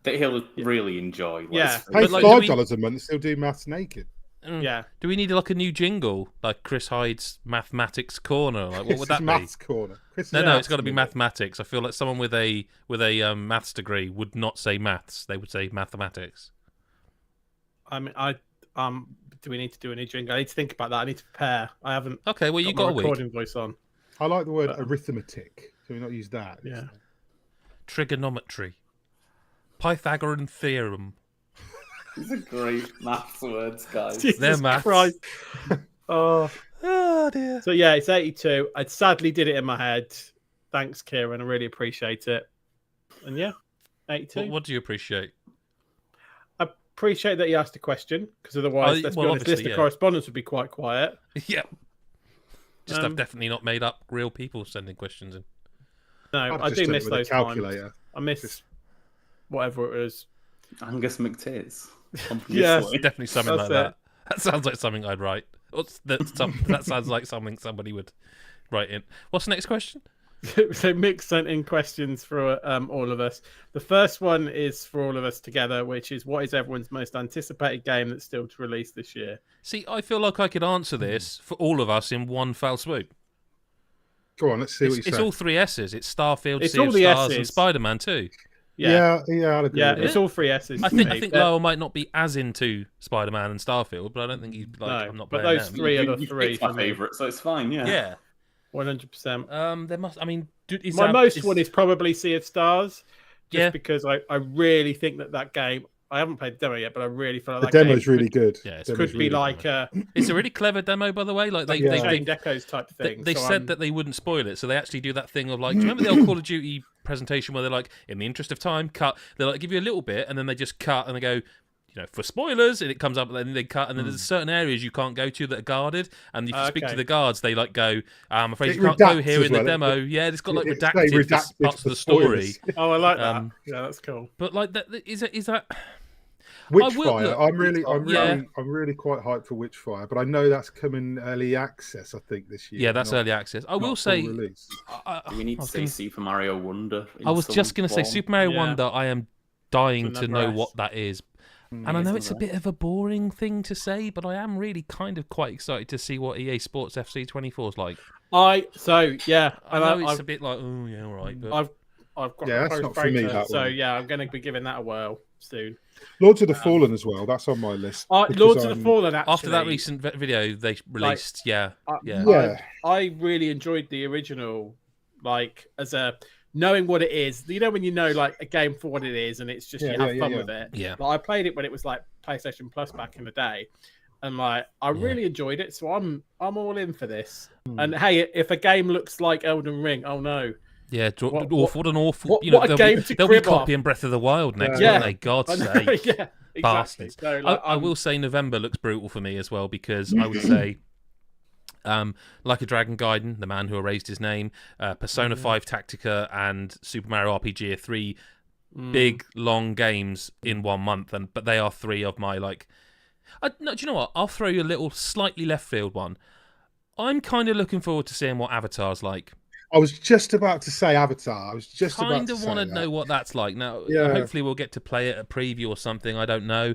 that he'll really enjoy. Yeah, pay $5 a month, still do maths naked. Yeah. Do we need a new jingle like Chris Hyde's Mathematics Corner? Like, what would that be? Maths Corner. No, it's got to be mathematics. I feel like someone with a maths degree would not say maths; they would say mathematics. I mean, do we need to do a new jingle? I need to think about that. I need to prepare. I haven't. Okay, well, you got a recording week. Voice on. I like the word arithmetic. Can we not use that? Yeah. Trigonometry. Pythagorean theorem. These are great maths words, guys. They're maths. Christ. Oh dear. So yeah, it's 82. I sadly did it in my head. Thanks, Kieran. I really appreciate it. And yeah, 82. What do you appreciate? I appreciate that you asked a question because otherwise, let's be honest, the correspondence would be quite quiet. Yeah. I've definitely not made up real people sending questions in. No, I do miss those calculator. Times. I miss whatever it is. Angus McTits. Yeah, definitely something like that. That sounds like something I'd write. That sounds like something somebody would write in. What's the next question? So Mick sent in questions for all of us. The first one is for all of us together, which is what is everyone's most anticipated game that's still to release this year? See, I feel like I could answer this for all of us in one fell swoop. Go on, let's see what you say. It's all 3 S's. It's Starfield, it's Sea of Stars, and Spider-Man too. Yeah, I'd agree. Yeah, it's all 3 S's. I think Lyle might not be as into Spider-Man and Starfield, but I don't think he's like. No, I'm not but playing those them. 3 are the 3 my favourite, so it's fine. Yeah. 100%. There must. I mean, most one is probably Sea of Stars, because I really think that game. I haven't played the demo yet, but I really feel like the demo's really good. Yeah, it could be like it's a really clever demo, by the way. Like they Chained Echoes type thing. They said that they wouldn't spoil it, so they actually do that thing of like, do you remember the old Call of Duty presentation where they're like, in the interest of time, cut. They like give you a little bit, and then they just cut, and they go, for spoilers, and it comes up, and then they cut, and then there's certain areas you can't go to that are guarded, and if you speak to the guards, they like go, I'm afraid you can't go here in the demo. It's got like redacted parts of the story. Oh, I like that. Yeah, that's cool. But like, is that? Witchfire. I'm really quite hyped for Witchfire, but I know that's coming early access. I think this year. Yeah, that's early access. I will say, do we need to say Super Mario Wonder? I was just going to say Super Mario Wonder. I am dying to know what that is, and I know it's a bit of a boring thing to say, but I am really kind of quite excited to see what EA Sports FC 24 is like. I know it's a bit like, oh yeah, all right, but I've got that's not for me. That so yeah, I'm going to be giving that a whirl soon. Lords of the Fallen as well. That's on my list. Lords of the Fallen. Actually, after that recent video they released, I really enjoyed the original. Like as a knowing what it is, when you know like a game for what it is, and it's just you have fun with it. Yeah. Like, I played it when it was like PlayStation Plus back in the day, and like I really enjoyed it. So I'm all in for this. And hey, if a game looks like Elden Ring, oh no. Yeah, what an awful. What a game to they'll be crib off. copying Breath of the Wild next, won't they? God's sake. Yeah, exactly. Bastards. So, like, I will say November looks brutal for me as well, because I would say Like a Dragon Gaiden, The Man Who Erased His Name, Persona 5 Tactica, and Super Mario RPG are 3 big, long games in 1 month, but they are 3 of my, like... No, do you know what? I'll throw you a little slightly left field one. I'm kind of looking forward to seeing what Avatar's like. I was just about to say Avatar. I was just about to say that. Kind of want to know what that's like. Now, hopefully we'll get to play it at a preview or something. I don't know.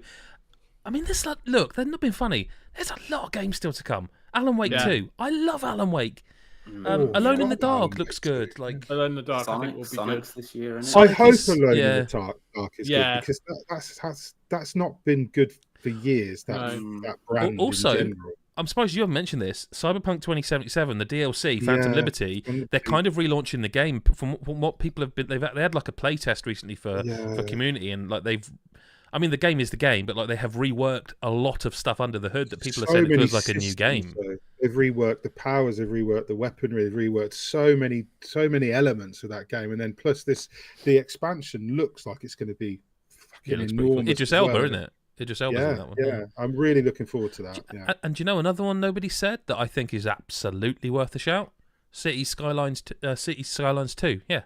I mean, look, they've not been funny. There's a lot of games still to come. Alan Wake 2. I love Alan Wake. Alone in the Dark looks good. Like Alone in the Dark, I think will be good this year. I hope Alone in the Dark is good, because that's not been good for years. That brand Also, in general. I'm surprised you haven't mentioned this. Cyberpunk 2077, the DLC, Phantom Liberty, they're kind of relaunching the game. From what people have been, they had like a playtest recently for community, and like the game is the game, but like they have reworked a lot of stuff under the hood that people are saying it feels like a new game. They've reworked the powers, they've reworked the weaponry, they've reworked so many elements of that game, and then plus the expansion looks like it's going to be fucking enormous. Cool. Idris Elba, isn't it? Idris Elba's in that one. Yeah, I'm really looking forward to that. Yeah. And do you know another one nobody said that I think is absolutely worth a shout? City Skylines 2. Yeah.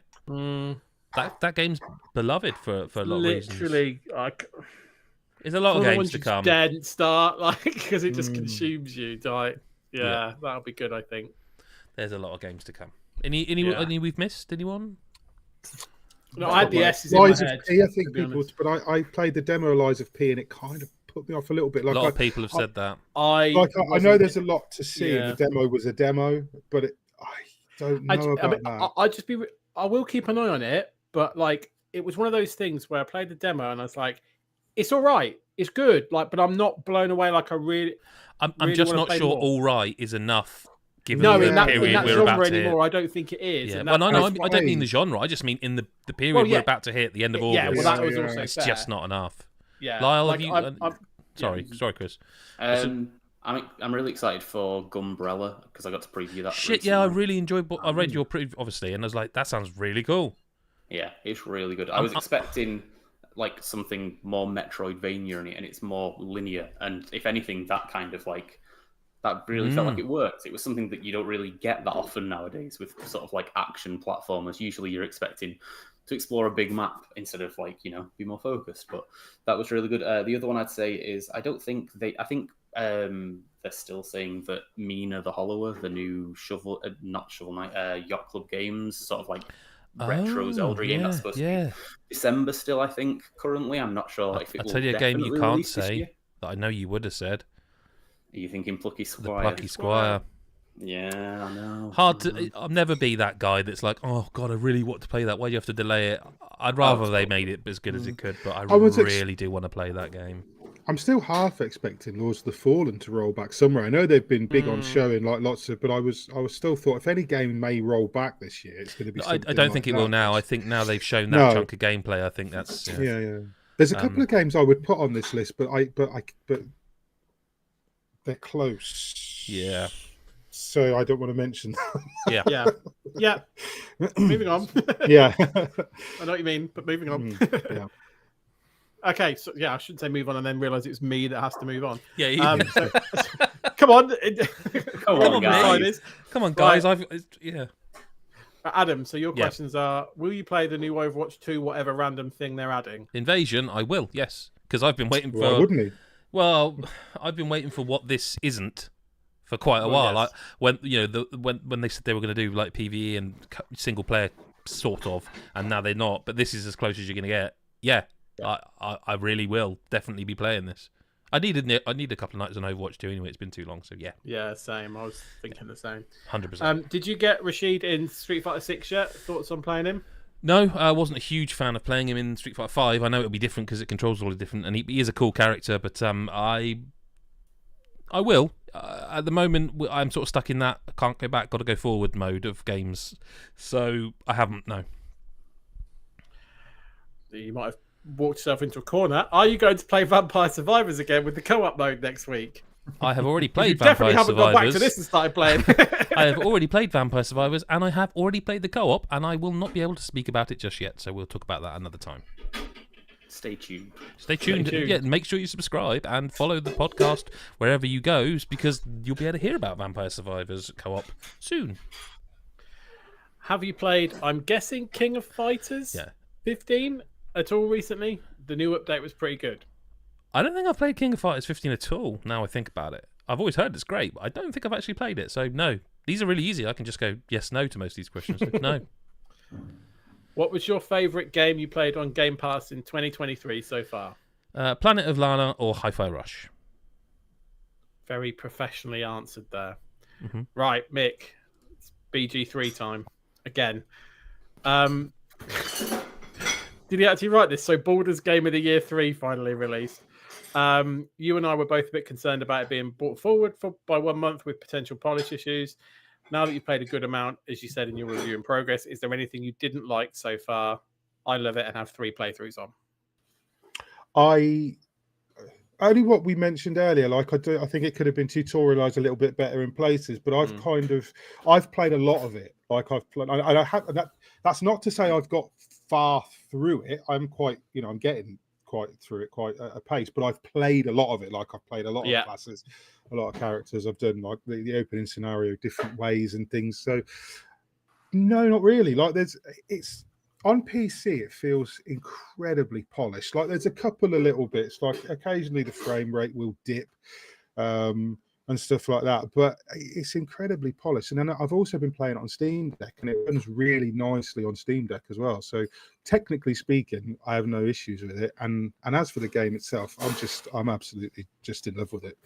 That game's beloved for a lot of reasons. Literally, there's a lot of games to come. Dead start, because it just consumes you. That'll be good. I think there's a lot of games to come. Any we've missed? Anyone? No, I had the S's in my head. P, I think people, but I played the demo of Lies of P, and it kind of put me off a little bit. Like a lot of people have said that. I know there's a lot to see. Yeah. The demo was a demo, but I don't know about that. I will keep an eye on it, but it was one of those things where I played the demo and I was like, it's all right, it's good, but I'm not blown away. I'm just not sure all right is enough. Given in that genre anymore, I don't think it is. Yeah. Well, I don't mean the genre. I just mean in the period we're about to hit, the end of August. Yeah, well, that was also it's just not enough. Yeah, Lyle, have you? Sorry, Chris. I'm really excited for Gumbrella because I got to preview that. Shit, recently. Yeah, I really enjoyed. I read your preview, obviously, and I was like, that sounds really cool. Yeah, it's really good. I was expecting something more Metroidvania in it, and it's more linear. And if anything, that kind of that really felt like it worked. It was something that you don't really get that often nowadays with sort of action platformers. Usually you're expecting to explore a big map instead of be more focused. But that was really good. The other one I'd say is I think they're still saying that Mina the Hollower, the new not Shovel Knight, Yacht Club Games, sort of retro Zelda game that's supposed to be December still, I think, currently. I'm not sure if it will. I'll tell you a game you can't say that I know you would have said. Are you thinking Plucky Squire? The Plucky Squire. Yeah, I know. I'll never be that guy that's like, oh god, I really want to play that. Why do you have to delay it? I'd rather they made it as good as it could, but I really do want to play that game. I'm still half expecting Lords of the Fallen to roll back somewhere. I know they've been big on showing lots of, but I was still thought if any game may roll back this year, it's going to be. I don't think it will now. I think now they've shown that chunk of gameplay. I think that's yeah. There's a couple of games I would put on this list, but they're close. Yeah. So I don't want to mention them. Yeah. Moving on. Yeah. I know what you mean, but moving on. Yeah. Okay, so I shouldn't say move on and then realise it's me that has to move on. Yeah. Come on. Come on, guys. Come on, guys. Right. Adam, so your questions are, will you play the new Overwatch 2, whatever random thing they're adding? Invasion, I will, yes. Because I've been waiting for... Why wouldn't he? Well, I've been waiting for what this isn't for quite a while. Yes. When they said they were going to do PvE and single player sort of, and now they're not. But this is as close as you're going to get. Yeah. I really will definitely be playing this. I need a couple of nights on Overwatch 2 anyway. It's been too long, so yeah. Yeah, same. I was thinking the same. 100%. Did you get Rashid in Street Fighter 6 yet? Thoughts on playing him? No, I wasn't a huge fan of playing him in Street Fighter 5. I know it'll be different because it controls all different, and he is a cool character. But I will. At the moment, I'm sort of stuck in that I can't go back, got to go forward mode of games. So I haven't. No. You might have walked yourself into a corner. Are you going to play Vampire Survivors again with the co-op mode next week? I have already played Vampire Survivors. Definitely haven't gone back to this and started playing. I have already played Vampire Survivors, and I have already played the co-op, and I will not be able to speak about it just yet, so we'll talk about that another time. Stay tuned. Stay tuned. Yeah, make sure you subscribe and follow the podcast wherever you go, because you'll be able to hear about Vampire Survivors co-op soon. Have you played, I'm guessing, King of Fighters 15 at all recently? The new update was pretty good. I don't think I've played King of Fighters 15 at all, now I think about it. I've always heard it's great, but I don't think I've actually played it, so no. These are really easy. I can just go yes, no to most of these questions. No. What was your favourite game you played on Game Pass in 2023 so far? Planet of Lana or Hi-Fi Rush. Very professionally answered there. Mm-hmm. Right, Mick. It's BG3 time. Again. Did he actually write this? So Baldur's Game of the Year 3 finally released. You and I were both a bit concerned about it being brought forward by 1 month with potential polish issues. Now that you've played a good amount, as you said in your review in progress, is there anything you didn't like so far? I love it and have 3 playthroughs on. Only what we mentioned earlier. Like I think it could have been tutorialized a little bit better in places, but I've played a lot of it. Like I've played, and I have that's not to say I've got far through it. I'm quite, I'm getting quite through it quite a pace, but I've played a lot of it. Like I've played a lot of classes, a lot of characters. I've done like the opening scenario different ways and things. So no, not really. Like it's on PC, it feels incredibly polished. Like there's a couple of little bits, like occasionally the frame rate will dip and stuff like that, but it's incredibly polished. And then I've also been playing it on Steam Deck, and it runs really nicely on Steam Deck as well. So technically speaking, I have no issues with it. And as for the game itself, I'm absolutely just in love with it.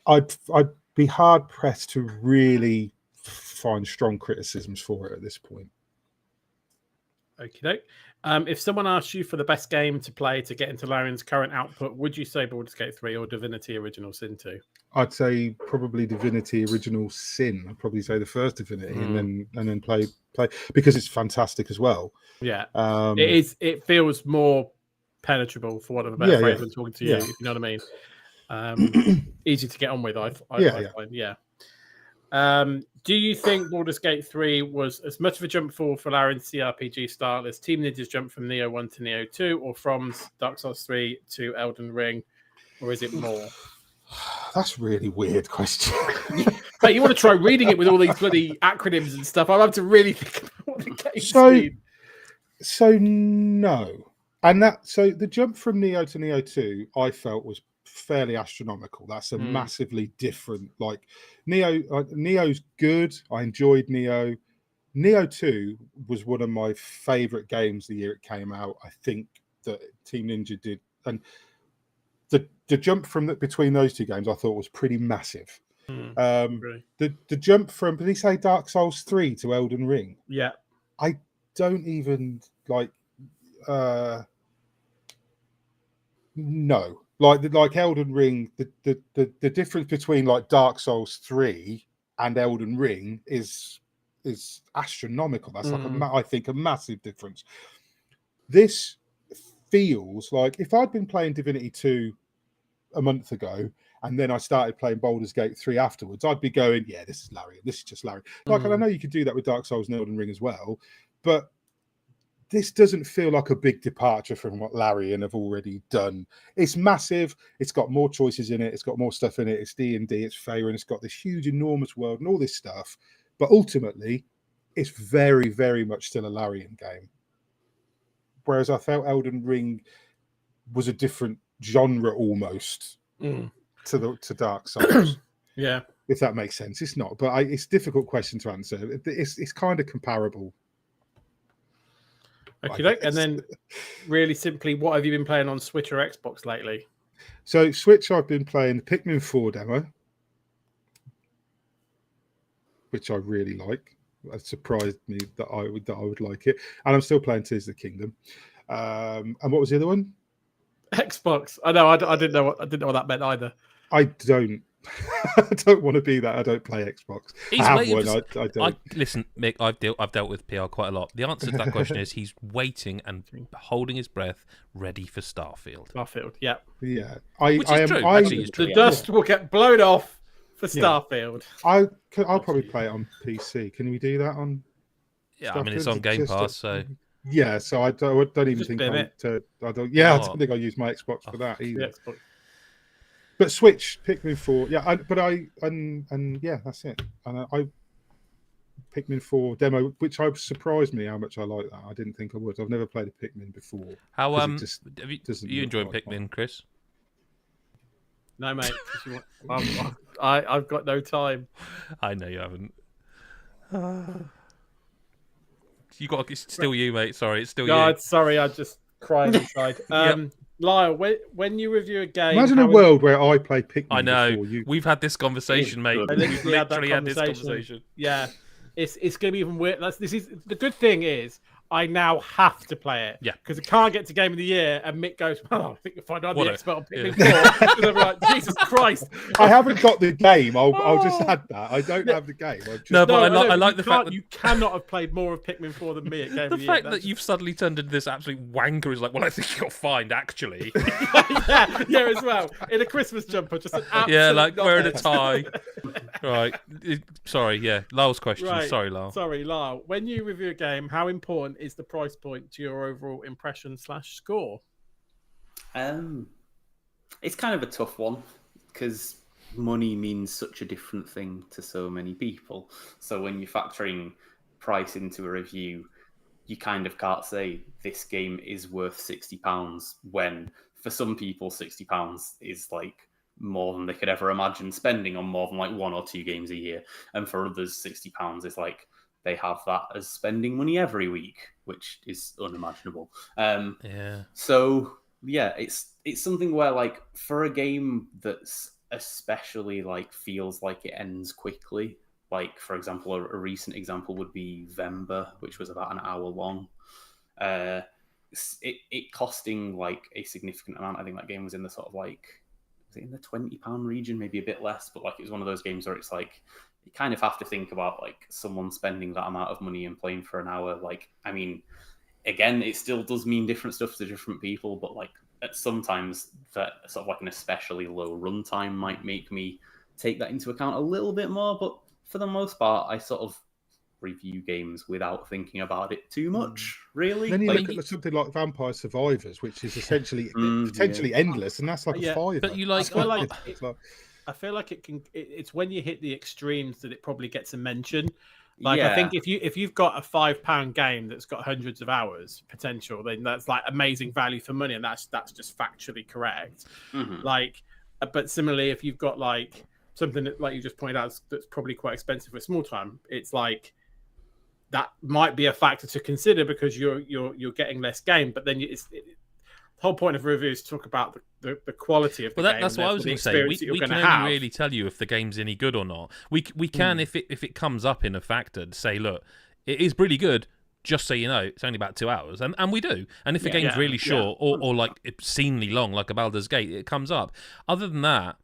I'd be hard pressed to really find strong criticisms for it at this point. Okay. If someone asked you for the best game to play to get into Larian's current output, would you say Baldur's Gate 3 or Divinity Original Sin 2? I'd say probably Divinity Original Sin. I'd probably say the first Divinity and then play because it's fantastic as well. Yeah. It feels more penetrable, for want of a better phrase, than talking to you, if you know what I mean. Easy to get on with, I find. Yeah. Do you think Baldur's Gate 3 was as much of a jump forward for Larian's CRPG style as Team Ninja's jump from Neo 1 to Neo 2, or from Dark Souls 3 to Elden Ring, or is it more? That's a really weird question. But you want to try reading it with all these bloody acronyms and stuff. I'd have to really think about what the game's mean. So no. And so the jump from Neo to Neo 2, I felt was fairly astronomical. That's a massively different, like Neo's good. I enjoyed Neo. Neo 2 was one of my favorite games the year it came out. I think that Team Ninja did, and the jump between those two games I thought was pretty massive. Really? The jump from, did he say Dark Souls 3 to Elden Ring? Yeah. I don't even like no. Like Elden Ring, the difference between like Dark Souls 3 and Elden Ring is astronomical. That's I think a massive difference. This feels like if I'd been playing Divinity 2 a month ago and then I started playing Baldur's Gate 3 afterwards, I'd be going, yeah, this is Larian. This is just Larian. Like, and I know you could do that with Dark Souls and Elden Ring as well, but this doesn't feel like a big departure from what Larian have already done. It's massive. It's got more choices in it. It's got more stuff in it. It's D&D. It's Feyre, and it's got this huge, enormous world and all this stuff. But ultimately, it's very, very much still a Larian game. Whereas I felt Elden Ring was a different genre almost to Dark Souls. Yeah, if that makes sense. It's not, but it's a difficult question to answer. It's kind of comparable. Okay, and then really simply, what have you been playing on Switch or Xbox lately? So Switch, I've been playing the Pikmin 4 demo, which I really like. It surprised me that I would like it, and I'm still playing Tears of the Kingdom. And what was the other one? Xbox. I know. I didn't know what that meant either. I don't want to be that. I don't play Xbox. I have one. I don't. Listen, Mick, I've dealt with PR quite a lot. The answer to that question is he's waiting and holding his breath, ready for Starfield. Yeah. Which is true. Actually, is true. The dust will get blown off for Starfield. I'll probably play it on PC. Can we do that on? Yeah, Starfield? I mean it's on Game Pass, so. Yeah, so I don't even think I don't think I'll use my Xbox for that either. But Switch, Pikmin 4, that's it. And I Pikmin 4 demo, which surprised me how much I like that. I didn't think I would. I've never played a Pikmin before. How have you enjoying Pikmin, Chris? No, mate. I've got no time. I know you haven't. It's still you, mate. Sorry, it's still you. Sorry, I just cried inside. Lyle, when you review a game, imagine a world where I play Pikmin. I know. We've had this conversation, mate. We've literally had this conversation. Yeah, it's going to be even weird. The good thing is, I now have to play it. Yeah. Because I can't get to Game of the Year, and Mick goes, "Well, I think you'll find out the What a- expert on Pikmin yeah. 4." And I'm like, Jesus Christ. I haven't got the game. I'll just add that. I don't have the game. I've just... No, but I know, like you the fact that you cannot have played more of Pikmin 4 than me at Game of the the fact Year. that you've suddenly turned into this absolute wanker is like, well, I think you'll find actually. yeah, as well. In a Christmas jumper, just an absolute Yeah, like wearing a knobhead. tie. Right. Sorry, yeah. Lyle's question. Right. Sorry, Lyle. Sorry, Lyle. When you review a game, how important is the price point to your overall impression/score? It's kind of a tough one because money means such a different thing to so many people. So when you're factoring price into a review, you kind of can't say this game is worth £60 when for some people £60 is like more than they could ever imagine spending on more than like 1 or 2 games a year. And for others, £60 is like they have that as spending money every week, which is unimaginable. Yeah. So yeah, it's something where like for a game that's especially like feels like it ends quickly, like for example, a recent example would be Vember, which was about an hour long. It costing like a significant amount. I think that game was in the sort of like, was it in the £20 region, maybe a bit less, but like it was one of those games where it's like you kind of have to think about like someone spending that amount of money and playing for an hour. Like, I mean, again, it still does mean different stuff to different people, but like at sometimes that sort of like an especially low runtime might make me take that into account a little bit more. But for the most part, I sort of review games without thinking about it too much, really. Then you Like, look at something like Vampire Survivors, which is essentially potentially endless, and that's like Yeah. a fiver. But you like, I feel like it's when you hit the extremes that it probably gets a mention. Like yeah. I think if you've got a £5 game that's got hundreds of hours potential, then that's like amazing value for money, and that's just factually correct. Mhm. Like, but similarly, if you've got like something that, like you just pointed out, that's probably quite expensive for small time, it's like that might be a factor to consider because you're getting less game. But then the whole point of reviews is to talk about the quality of the game. That's what I was going to say. We can only really tell you if the game's any good or not. We can, if it comes up in a factor, say, look, it is really good, just so you know, it's only about 2 hours. And we do. And if the game's really short or like obscenely long, like a Baldur's Gate, it comes up. Other than that,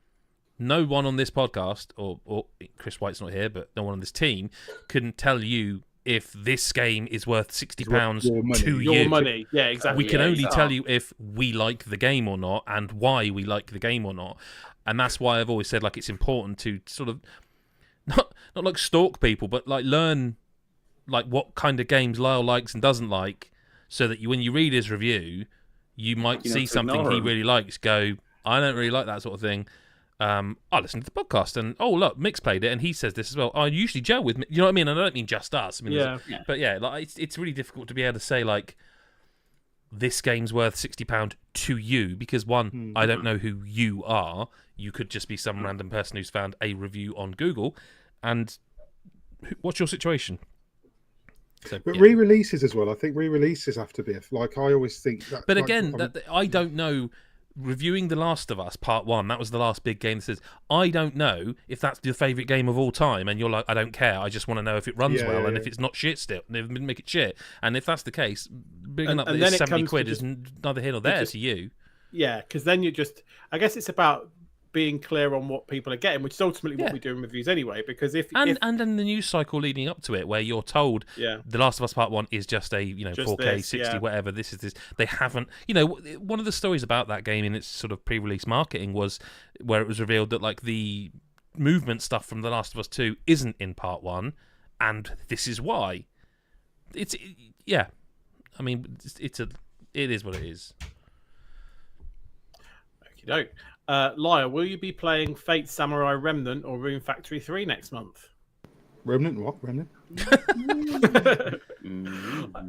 no one on this podcast, or Chris White's not here, but no one on this team can tell you if this game is worth £60 to you. Your money, yeah, exactly. We can only tell you if we like the game or not and why we like the game or not. And that's why I've always said like it's important to sort of not like stalk people, but like learn like what kind of games Lyle likes and doesn't like, so that when you read his review, you might see something he really likes, go, I don't really like that sort of thing. I listened to the podcast and look, Mick's played it and he says this as well. I usually gel with Mick, you know what I mean? And I don't mean just us. I mean, but yeah, like it's really difficult to be able to say like this game's worth £60 to you because one, I don't know who you are. You could just be some random person who's found a review on Google. And what's your situation? So, but re-releases as well. I think re-releases have to be like I always think. That, but like, again, I don't know. Reviewing The Last of Us Part 1, that was the last big game that says, I don't know if that's your favourite game of all time, and you're like, I don't care, I just want to know if it runs well, and if it's not shit still, make it shit. And if that's the case, bringing up this 70 quid is neither here nor there to you. Yeah, because then I guess it's about being clear on what people are getting, which is ultimately what we do in reviews anyway. Because if then the news cycle leading up to it, where you're told The Last of Us Part 1 is just a 4K 60 whatever. This is this. They haven't. One of the stories about that game in its sort of pre-release marketing was where it was revealed that like the movement stuff from The Last of Us 2 isn't in Part 1, and this is why. It is what it is. Okie doke. Lyle, will you be playing Fate Samurai Remnant or Rune Factory 3 next month? Remnant what? Remnant?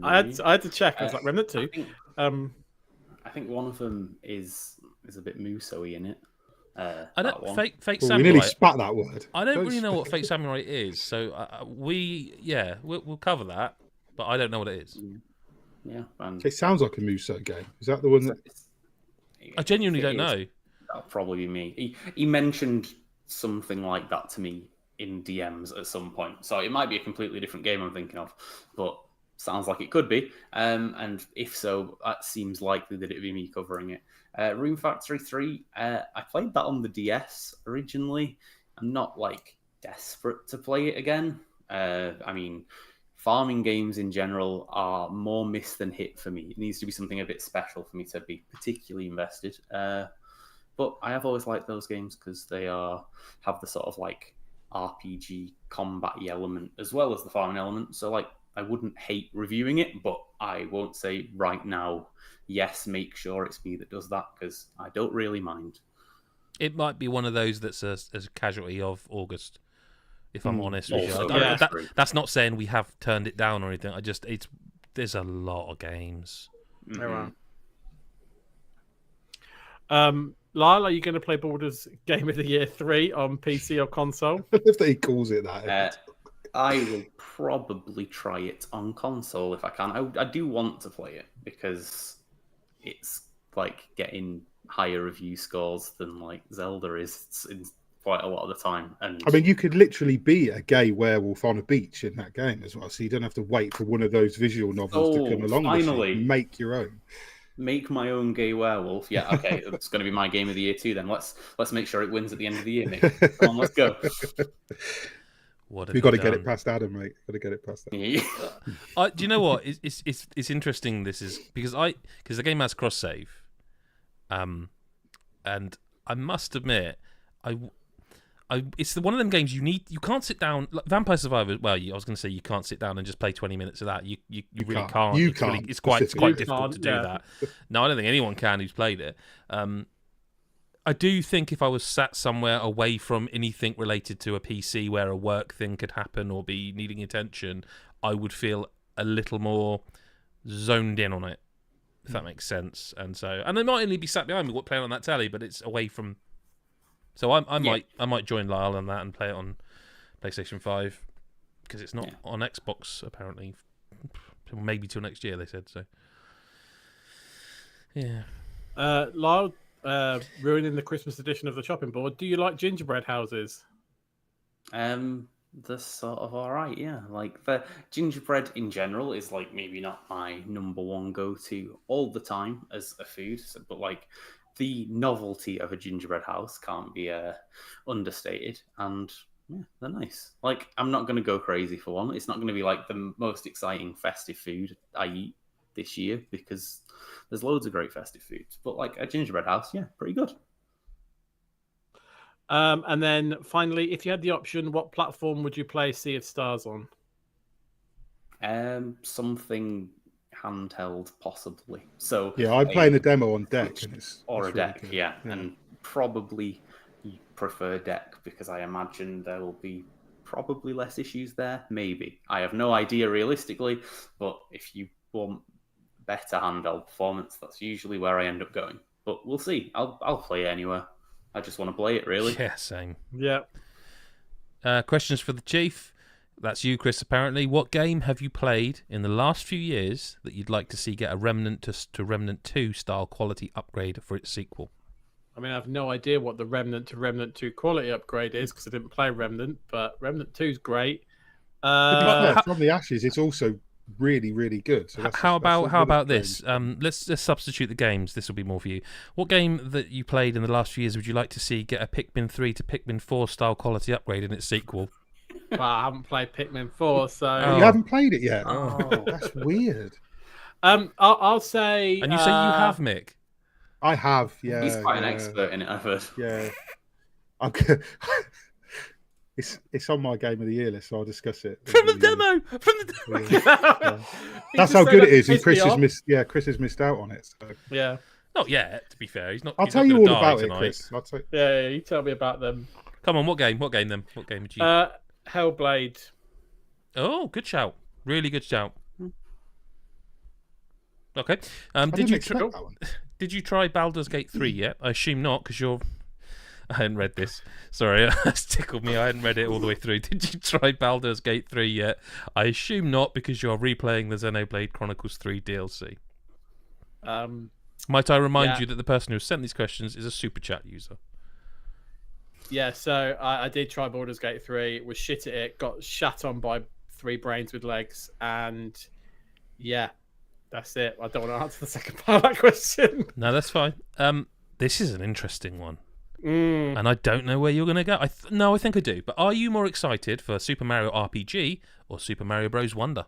I had to check. I was like, Remnant 2. I think one of them is a bit Muso-y in it. I don't Fate Samurai. We nearly spat that word. I don't really know what Fate Samurai is, so we'll cover that, but I don't know what it is. Yeah, it sounds like a Muso game. Is that the one that? I genuinely don't know. That'll probably be me. He mentioned something like that to me in DMs at some point, so it might be a completely different game I'm thinking of. But sounds like it could be. And if so, that seems likely that it'd be me covering it. Room Factory 3, I played that on the DS originally. I'm not like desperate to play it again. I mean, farming games in general are more miss than hit for me. It needs to be something a bit special for me to be particularly invested. But I have always liked those games because they have the sort of like RPG combat-y element as well as the farming element. So like, I wouldn't hate reviewing it, but I won't say right now, yes, make sure it's me that does that, because I don't really mind. It might be one of those that's a casualty of August, if I'm honest with you. Also, That's not saying we have turned it down or anything. There's a lot of games. Mm-hmm. Lyle, are you going to play Baldur's Game of the Year 3 on PC or console? If he calls it that. I will probably try it on console if I can. I do want to play it because it's like getting higher review scores than like Zelda is in quite a lot of the time. And I mean, you could literally be a gay werewolf on a beach in that game as well, so you don't have to wait for one of those visual novels to come along. Finally, make your own. Make my own gay werewolf. Yeah, okay, it's going to be my game of the year too. Then let's make sure it wins at the end of the year, Nick. Come on, let's go. We've got to get it past Adam, mate. Got to get it past Adam. Yeah. Do you know what? It's interesting. This is because the game has cross save, and I must admit, it's one of them games you can't sit down. Like Vampire Survivor. Well, I was going to say you can't sit down and just play 20 minutes of that. You really can't. You can't. It's quite difficult to do that. No, I don't think anyone can who's played it. I do think if I was sat somewhere away from anything related to a PC where a work thing could happen or be needing attention, I would feel a little more zoned in on it, if that makes sense. And they might only be sat behind me playing on that telly, but it's away from. So I might join Lyle on that and play it on PlayStation 5 because it's not on Xbox apparently. Maybe till next year they said so. Yeah. Lyle. Ruining the Christmas edition of the chopping board. Do you like gingerbread houses? They're sort of alright, yeah. Like the gingerbread in general is like maybe not my number one go-to all the time as a food, but like the novelty of a gingerbread house can't be understated, and yeah, they're nice. Like I'm not going to go crazy for one. It's not going to be like the most exciting festive food I eat this year because there's loads of great festive foods, but like a gingerbread house, yeah, pretty good. And then finally, if you had the option, what platform would you play Sea of Stars on? Something handheld, possibly. So yeah, I'm playing the demo on deck, and it's a deck, really yeah, and probably you prefer deck because I imagine there will be probably less issues there. Maybe I have no idea realistically, but if you want better handheld performance, that's usually where I end up going. But we'll see. I'll play it anywhere. I just want to play it, really. Yeah, same. Yeah. Questions for the Chief. That's you, Chris, apparently. What game have you played in the last few years that you'd like to see get a Remnant to Remnant 2 style quality upgrade for its sequel? I mean, I have no idea what the Remnant to Remnant 2 quality upgrade is because I didn't play Remnant, but Remnant 2 is great. From the Ashes, it's also really, really good. So how about this? Let's substitute the games. This will be more for you. What game that you played in the last few years would you like to see get a Pikmin 3 to Pikmin 4 style quality upgrade in its sequel? Well, I haven't played Pikmin 4, so you haven't played it yet. Oh, that's weird. I'll say. And you say you have, Mick? I have. Yeah, he's quite an expert in it. I've heard. Yeah. It's on my game of the year list, so I'll discuss it. From the demo! Yeah. That's how good it is, and Chris has missed out on it. So. Yeah. Not yet, to be fair. I'll tell you all about it, Chris. Yeah, you tell me about them. Come on, what game? What game then? What game would you... Hellblade. Oh, good shout. Really good shout. Okay. Did you try Baldur's Gate 3 yet? I assume not, because I hadn't read this. Sorry, that's tickled me. I hadn't read it all the way through. Did you try Baldur's Gate 3 yet? I assume not, because you're replaying the Xenoblade Chronicles 3 DLC. Might I remind you that the person who sent these questions is a Super Chat user? Yeah, so I did try Baldur's Gate 3, was shit at it, got shat on by 3 brains with legs, and Yeah, that's it. I don't want to answer the second part of that question. No, that's fine. This is an interesting one. Mm. And I don't know where you're going to go. No, I think I do. But are you more excited for Super Mario RPG or Super Mario Bros. Wonder?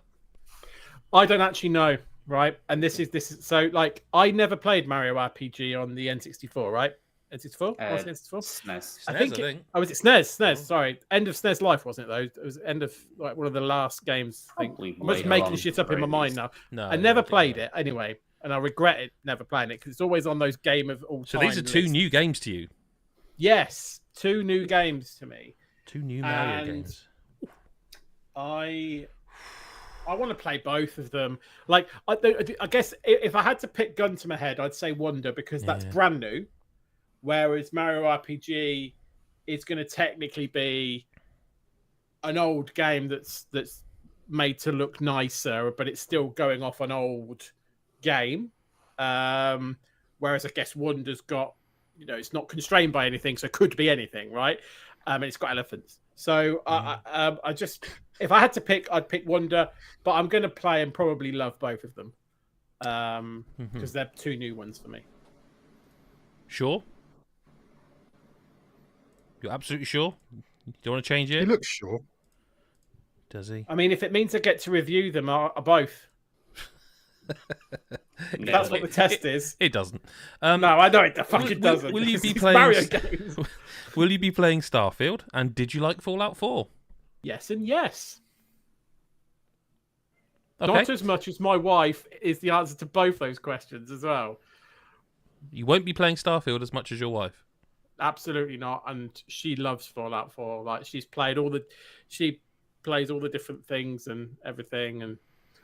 I don't actually know, right? And this is so like I never played Mario RPG on the N64, right? N64? Was it N64? SNES. I think. Oh, was it SNES? SNES. Sorry, end of SNES Life, wasn't it? Though it was end of like one of the last games. I think. Probably I'm just later making on, shit up in my mind now. No, I never I think played not. it anyway, and I regret it never playing it because it's always on those game of all So time. these are two lists. new games to you. Yes, 2 new games to me. 2 new Mario And games. I want to play both of them. Like, I guess if I had to pick gun to my head, I'd say Wonder because that's Yeah. brand new. Whereas Mario RPG is going to technically be an old game that's made to look nicer, but it's still going off an old game. Whereas I guess Wonder's got, it's not constrained by anything, so it could be anything, right? And it's got elephants. So I just, if I had to pick, I'd pick Wonder, but I'm going to play and probably love both of them because they're 2 new ones for me. Sure? You're absolutely sure? Do you want to change He it? looks sure. Does he? I mean, if it means I get to review them, are both. That's what the test is. It doesn't. No, I know it fucking doesn't. Will you be It's playing Mario games? Will you be playing Starfield? And did you like Fallout 4? Yes and yes. Okay. Not as much as my wife is the answer to both those questions as well. You won't be playing Starfield as much as your wife. Absolutely not. And she loves Fallout 4. Like she plays all the different things and everything. And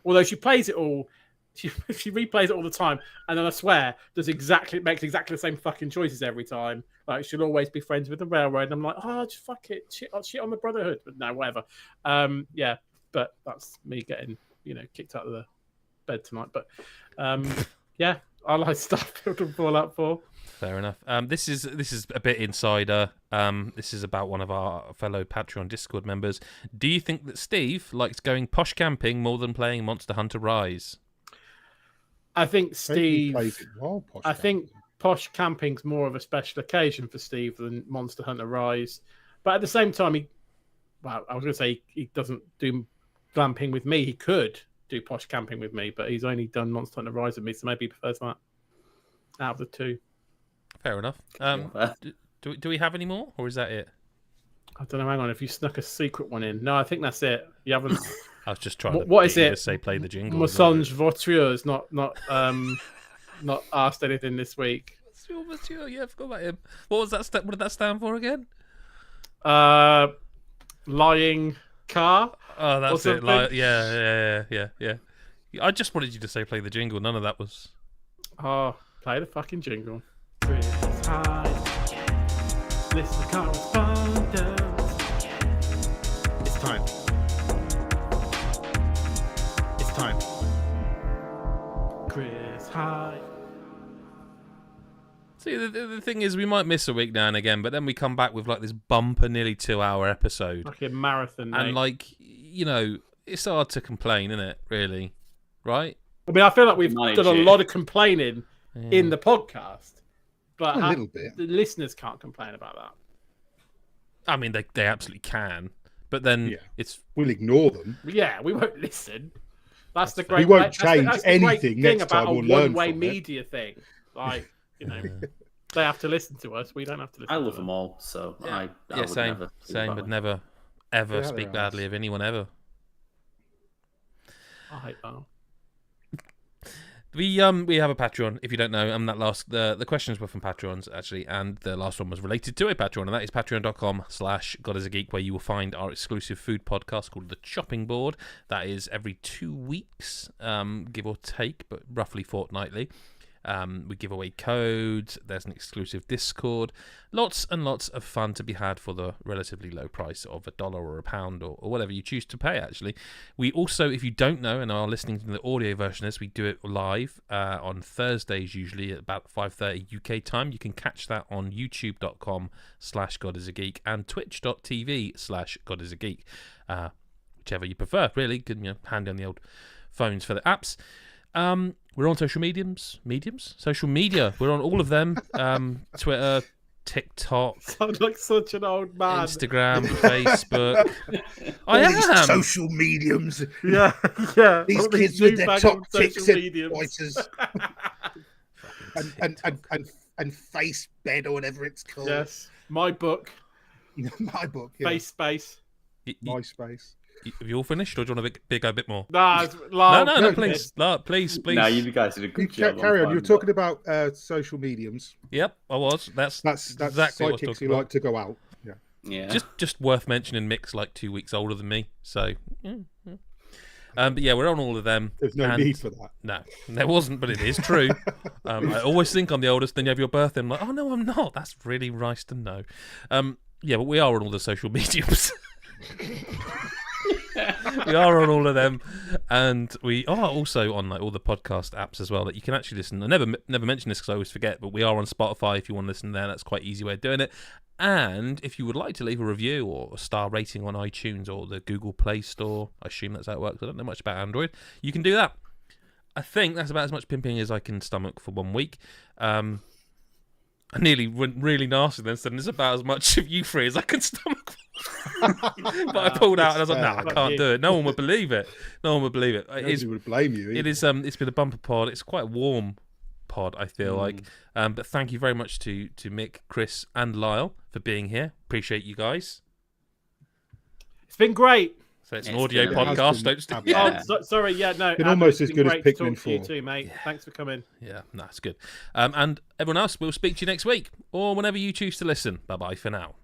although she plays it all, she replays it all the time. And then I swear, makes exactly the same fucking choices every time. Like she'll always be friends with the railroad. And I'm like, just fuck it, shit on the Brotherhood. But no, whatever. Yeah, but that's me getting kicked out of the bed tonight. But yeah, I like Starfield and Fallout 4. Fair enough. This is a bit insider. This is about one of our fellow Patreon Discord members. Do you think that Steve likes going posh camping more than playing Monster Hunter Rise? I think Maybe he Steve. plays it while posh I think camping. posh camping's more of a special occasion for Steve than Monster Hunter Rise. But at the same time, I was going to say he doesn't do glamping with me. He could do posh camping with me, but he's only done Monster Hunter Rise with me, so maybe he prefers that out of the 2. Fair enough. Do we have any more, or is that it? I don't know. Hang on, if you snuck a secret one in. No, I think that's it. You haven't. I was just trying to. What is get you it? to say play the jingle. Massange Voitures not asked anything this week. Monsieur, yeah, I forgot about him. What was that? What did that stand for again? Lying car. Oh, that's or it. something. Yeah. I just wanted you to say play the jingle. None of that was. Oh, play the fucking jingle. Chris Hyde. Listen to Correspondence. It's time. It's time. Chris Hyde. See, the thing is, we might miss a week now and again, but then we come back with like this bumper, nearly 2-hour episode, Fucking marathon, mate. and like it's hard to complain, isn't it? Really, right? I mean, I feel like we've Manage done a it. lot of complaining in the podcast, but A little bit. the listeners can't complain about that. I mean, they absolutely can, but then Yeah. it's We'll ignore them. Yeah, we won't listen. That's the We great. won't that's the- change that's the great anything thing next about time. a We'll learn one-way from it. media thing. Like they have to listen to us. We don't have to listen. I to love them all, so I yeah, would same, never feel same, that but way. never ever Yeah, speak they're badly nice. of anyone ever. I hate that. We have a Patreon, if you don't know, and that the questions were from Patrons actually, and the last one was related to a Patreon, and that is patreon.com/GodIsAGeek, where you will find our exclusive food podcast called The Chopping Board. That is every 2 weeks, give or take, but roughly fortnightly. We give away codes, there's an exclusive Discord, lots and lots of fun to be had for the relatively low price of $1 or £1 or whatever you choose to pay, actually. We also, if you don't know and are listening to the audio version of this, we do it live on Thursdays, usually at about 5:30 UK time. You can catch that on youtube.com/GodIsAGeek and twitch.tv/GodIsAGeek. Whichever you prefer, really. Good, handy on the old phones for the apps. We're on social social media. We're on all of them. Twitter, TikTok, Sound like such an old man. Instagram, Facebook. I All these am. social mediums. Yeah. These All kids new with their bag top of ticks social and mediums. voices. and face bed or whatever it's called. Yes. My book. My book. Yeah. Face space. MySpace. Have you all finished, or do you want to go a bit more? Nah, No, please. No, please. No, you guys did a good job. Carry on. You were finding talking about social mediums. Yep, I was. That's exactly what I was sidekicks talking who about. like to go out. Yeah. Yeah. Just worth mentioning. Mick's like 2 weeks older than me, so. But yeah, we're on all of them. There's no need for that. No, there wasn't, but it is true. I always think I'm the oldest. Then you have your birthday. I'm like, oh no, I'm not. That's really nice to know. Yeah, but we are on all the social mediums. We are on all of them, and we are also on like all the podcast apps as well that you can actually listen. I never mention this because I always forget, but we are on Spotify if you want to listen there. That's quite an easy way of doing it. And if you would like to leave a review or a star rating on iTunes or the Google Play Store, I assume that's how it works. I don't know much about Android. You can do that. I think that's about as much pimping as I can stomach for 1 week. I nearly went really nasty then, said it's about as much of you three as I can stomach. But I pulled out and I was like, no, I can't do it. No one would believe it. Nobody would blame you. It is. It's been a bumper pod. It's quite a warm pod, I feel like. But thank you very much to Mick, Chris, and Lyle for being here. Appreciate you guys. It's been great. So it's an audio podcast. Don't Yeah. Sorry. Yeah, no. Been almost it's as been good as great to Pikmin talk to you 4. too, mate. Thanks for coming. Yeah, that's good. And everyone else, we'll speak to you next week or whenever you choose to listen. Bye bye for now.